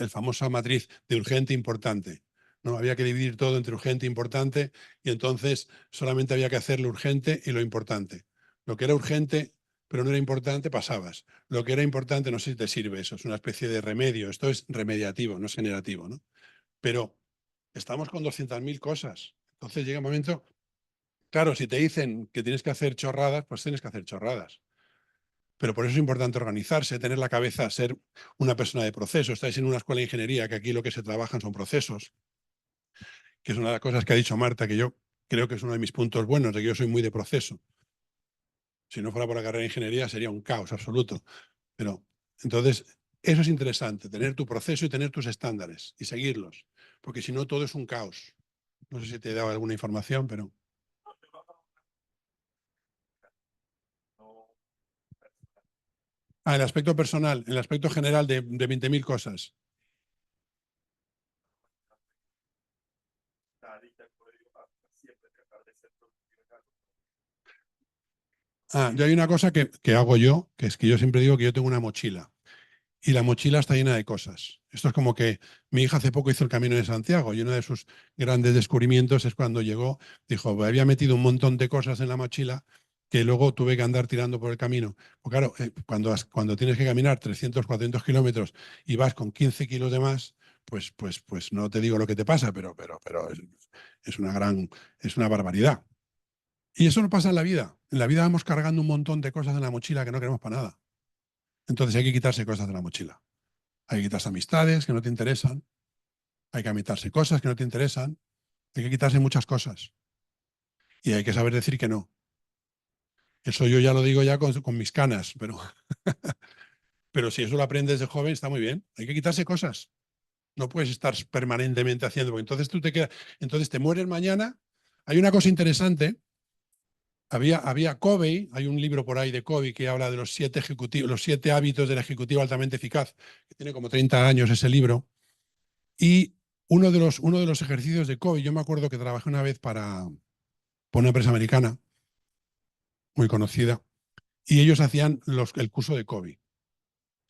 el famosa matriz de urgente e importante. ¿No? Había que dividir todo entre urgente e importante y entonces solamente había que hacer lo urgente y lo importante. Lo que era urgente pero no era importante, pasabas. Lo que era importante, no sé si te sirve eso, es una especie de remedio. Esto es remediativo, no es generativo, ¿no? Pero estamos con 200.000 cosas. Entonces llega un momento, claro, si te dicen que tienes que hacer chorradas, pues tienes que hacer chorradas. Pero por eso es importante organizarse, tener la cabeza, ser una persona de proceso. Estáis en una escuela de ingeniería, que aquí lo que se trabajan son procesos, que es una de las cosas que ha dicho Marta, que yo creo que es uno de mis puntos buenos, de que yo soy muy de proceso. Si no fuera por la carrera de ingeniería sería un caos absoluto. Pero entonces, eso es interesante, tener tu proceso y tener tus estándares y seguirlos, porque si no todo es un caos. No sé si te he dado alguna información, pero... Ah, el aspecto personal, el aspecto general de 20.000 cosas. Ah, yo hay una cosa que hago yo, que es que yo siempre digo que yo tengo una mochila y la mochila está llena de cosas. Esto es como que mi hija hace poco hizo el Camino de Santiago y uno de sus grandes descubrimientos es cuando llegó, dijo, "Pues había metido un montón de cosas en la mochila que luego tuve que andar tirando por el camino". Pues claro, cuando tienes que caminar 300, 400 kilómetros y vas con 15 kilos de más, pues no te digo lo que te pasa, pero es una barbaridad. Y eso no pasa en la vida. En la vida vamos cargando un montón de cosas en la mochila que no queremos para nada. Entonces hay que quitarse cosas de la mochila. Hay que quitarse amistades que no te interesan. Hay que quitarse cosas que no te interesan. Hay que quitarse muchas cosas. Y hay que saber decir que no. Eso yo ya lo digo ya con mis canas, pero si eso lo aprendes de joven está muy bien. Hay que quitarse cosas. No puedes estar permanentemente haciendo, porque entonces tú te quedas, entonces te mueres mañana. Hay una cosa interesante. Había Covey, hay un libro por ahí de Covey que habla de los 7 hábitos del ejecutivo altamente eficaz, que tiene como 30 años ese libro. Y uno de los ejercicios de Covey, yo me acuerdo que trabajé una vez para una empresa americana muy conocida, y ellos hacían el curso de Covey,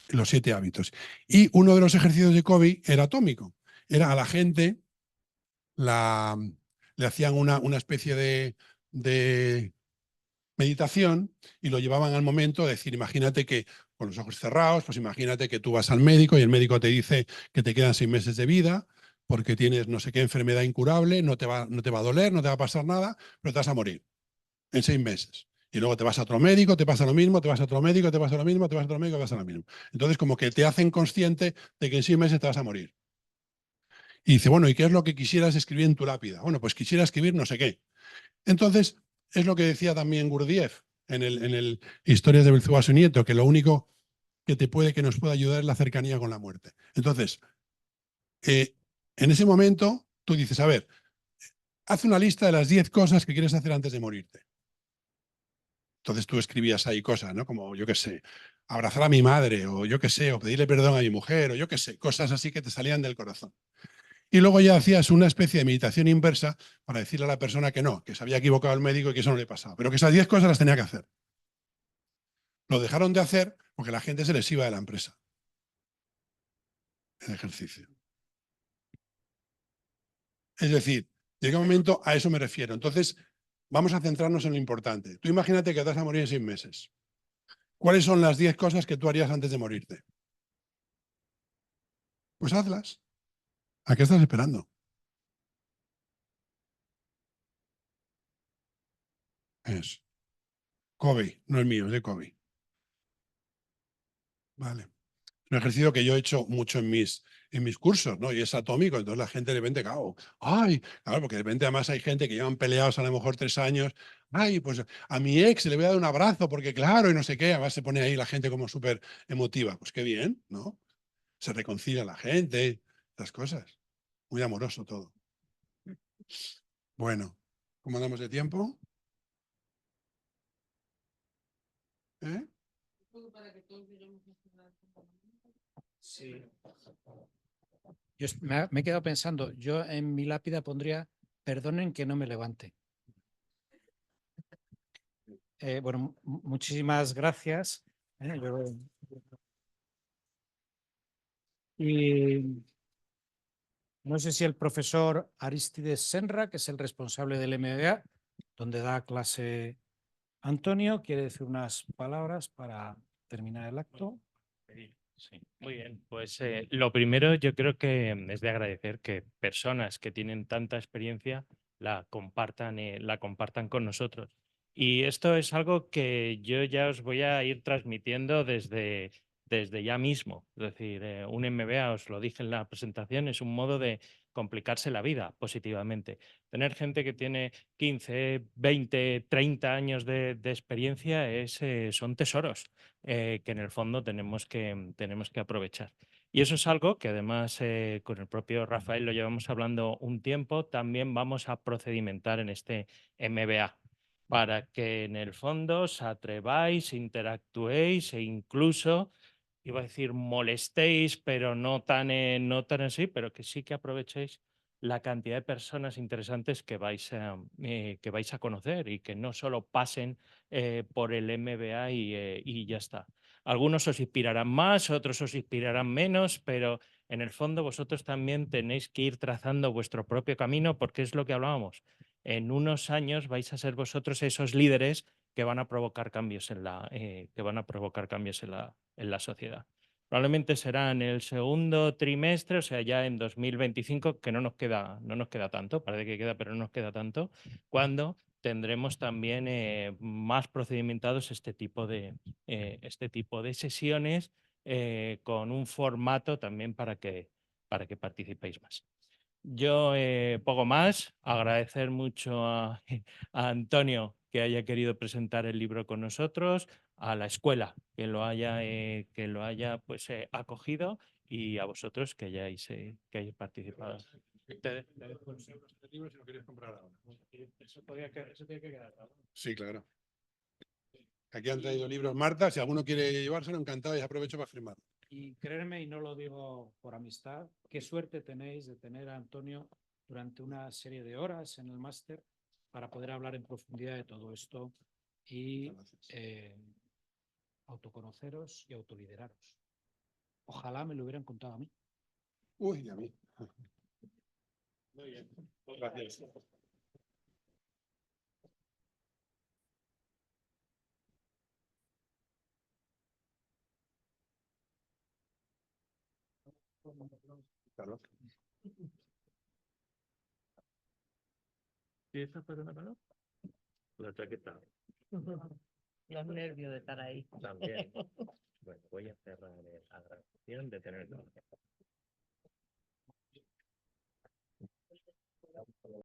los 7 hábitos. Y uno de los ejercicios de Covey era atómico. Era a la gente, le hacían una especie de meditación y lo llevaban al momento de decir, imagínate que con los ojos cerrados, pues imagínate que tú vas al médico y el médico te dice que te quedan 6 meses de vida porque tienes no sé qué enfermedad incurable, no te va a doler, no te va a pasar nada, pero te vas a morir en 6 meses. Y luego te vas a otro médico, te pasa lo mismo, te vas a otro médico, te pasa lo mismo, te vas a otro médico, te pasa lo mismo. Entonces como que te hacen consciente de que en 6 meses te vas a morir. Y dice, bueno, ¿y qué es lo que quisieras escribir en tu lápida? Bueno, pues quisiera escribir no sé qué. Entonces, es lo que decía también Gurdjieff en el Historias de Belzubá su nieto, que lo único que nos puede ayudar es la cercanía con la muerte. Entonces, en ese momento, tú dices, a ver, haz una lista de las 10 cosas que quieres hacer antes de morirte. Entonces tú escribías ahí cosas, ¿no? Como, yo qué sé, abrazar a mi madre, o yo qué sé, o pedirle perdón a mi mujer, o yo qué sé, cosas así que te salían del corazón. Y luego ya hacías una especie de meditación inversa para decirle a la persona que no, que se había equivocado el médico y que eso no le pasaba, pero que esas 10 cosas las tenía que hacer. Lo dejaron de hacer porque la gente se les iba de la empresa. El ejercicio. Es decir, llega un momento, a eso me refiero. Entonces, vamos a centrarnos en lo importante. Tú imagínate que te vas a morir en 6 meses. ¿Cuáles son las 10 cosas que tú harías antes de morirte? Pues hazlas. ¿A qué estás esperando? Es Covey, no es mío, es de Covey. Vale. Un ejercicio que yo he hecho mucho en mis cursos, ¿no? Y es atómico, entonces la gente de repente, claro, ¡ay! Claro, porque de repente además hay gente que llevan peleados a lo mejor 3 años, ¡ay! Pues a mi ex le voy a dar un abrazo porque claro, y no sé qué, además se pone ahí la gente como súper emotiva. Pues qué bien, ¿no? Se reconcilia la gente, las cosas. Muy amoroso todo. Bueno, ¿cómo andamos de tiempo? ¿Eh? Sí. Me he quedado pensando, yo en mi lápida pondría, perdonen que no me levante. Bueno, muchísimas gracias. Y no sé si el profesor Aristides Senra, que es el responsable del MBA, donde da clase Antonio, quiere decir unas palabras para terminar el acto. Sí, muy bien. Pues lo primero yo creo que es de agradecer que personas que tienen tanta experiencia la compartan con nosotros. Y esto es algo que yo ya os voy a ir transmitiendo desde ya mismo. Es decir, un MBA, os lo dije en la presentación, es un modo de complicarse la vida positivamente. Tener gente que tiene 15, 20, 30 años de experiencia son tesoros que en el fondo tenemos que aprovechar. Y eso es algo que además con el propio Rafael lo llevamos hablando un tiempo, también vamos a procedimentar en este MBA para que en el fondo os atreváis, interactuéis e incluso, iba a decir, molestéis, pero no tan así, pero que sí que aprovechéis la cantidad de personas interesantes que vais a conocer y que no solo pasen por el MBA y ya está. Algunos os inspirarán más, otros os inspirarán menos, pero en el fondo vosotros también tenéis que ir trazando vuestro propio camino porque es lo que hablábamos. En unos años vais a ser vosotros esos líderes que van a provocar cambios en la sociedad. Probablemente será en el segundo trimestre, o sea, ya en 2025, que no nos queda tanto, parece que queda, pero no nos queda tanto, cuando tendremos también más procedimentados este tipo de sesiones con un formato también para que participéis más. Yo poco más, agradecer mucho a Antonio que haya querido presentar el libro con nosotros, a la escuela que lo haya pues, acogido y a vosotros que hayáis participado. Eso tiene que quedar claro. Sí, claro. Aquí han traído libros, Marta, si alguno quiere llevárselo, encantado y aprovecho para firmar. Y créeme, y no lo digo por amistad, qué suerte tenéis de tener a Antonio durante una serie de horas en el máster para poder hablar en profundidad de todo esto y autoconoceros y autolideraros. Ojalá me lo hubieran contado a mí. Uy, y a mí. Muy bien. Gracias. Claro. ¿Y esa persona no? La chaqueta. Los nervios de estar ahí. También. Bueno, voy a cerrar la grabación de tener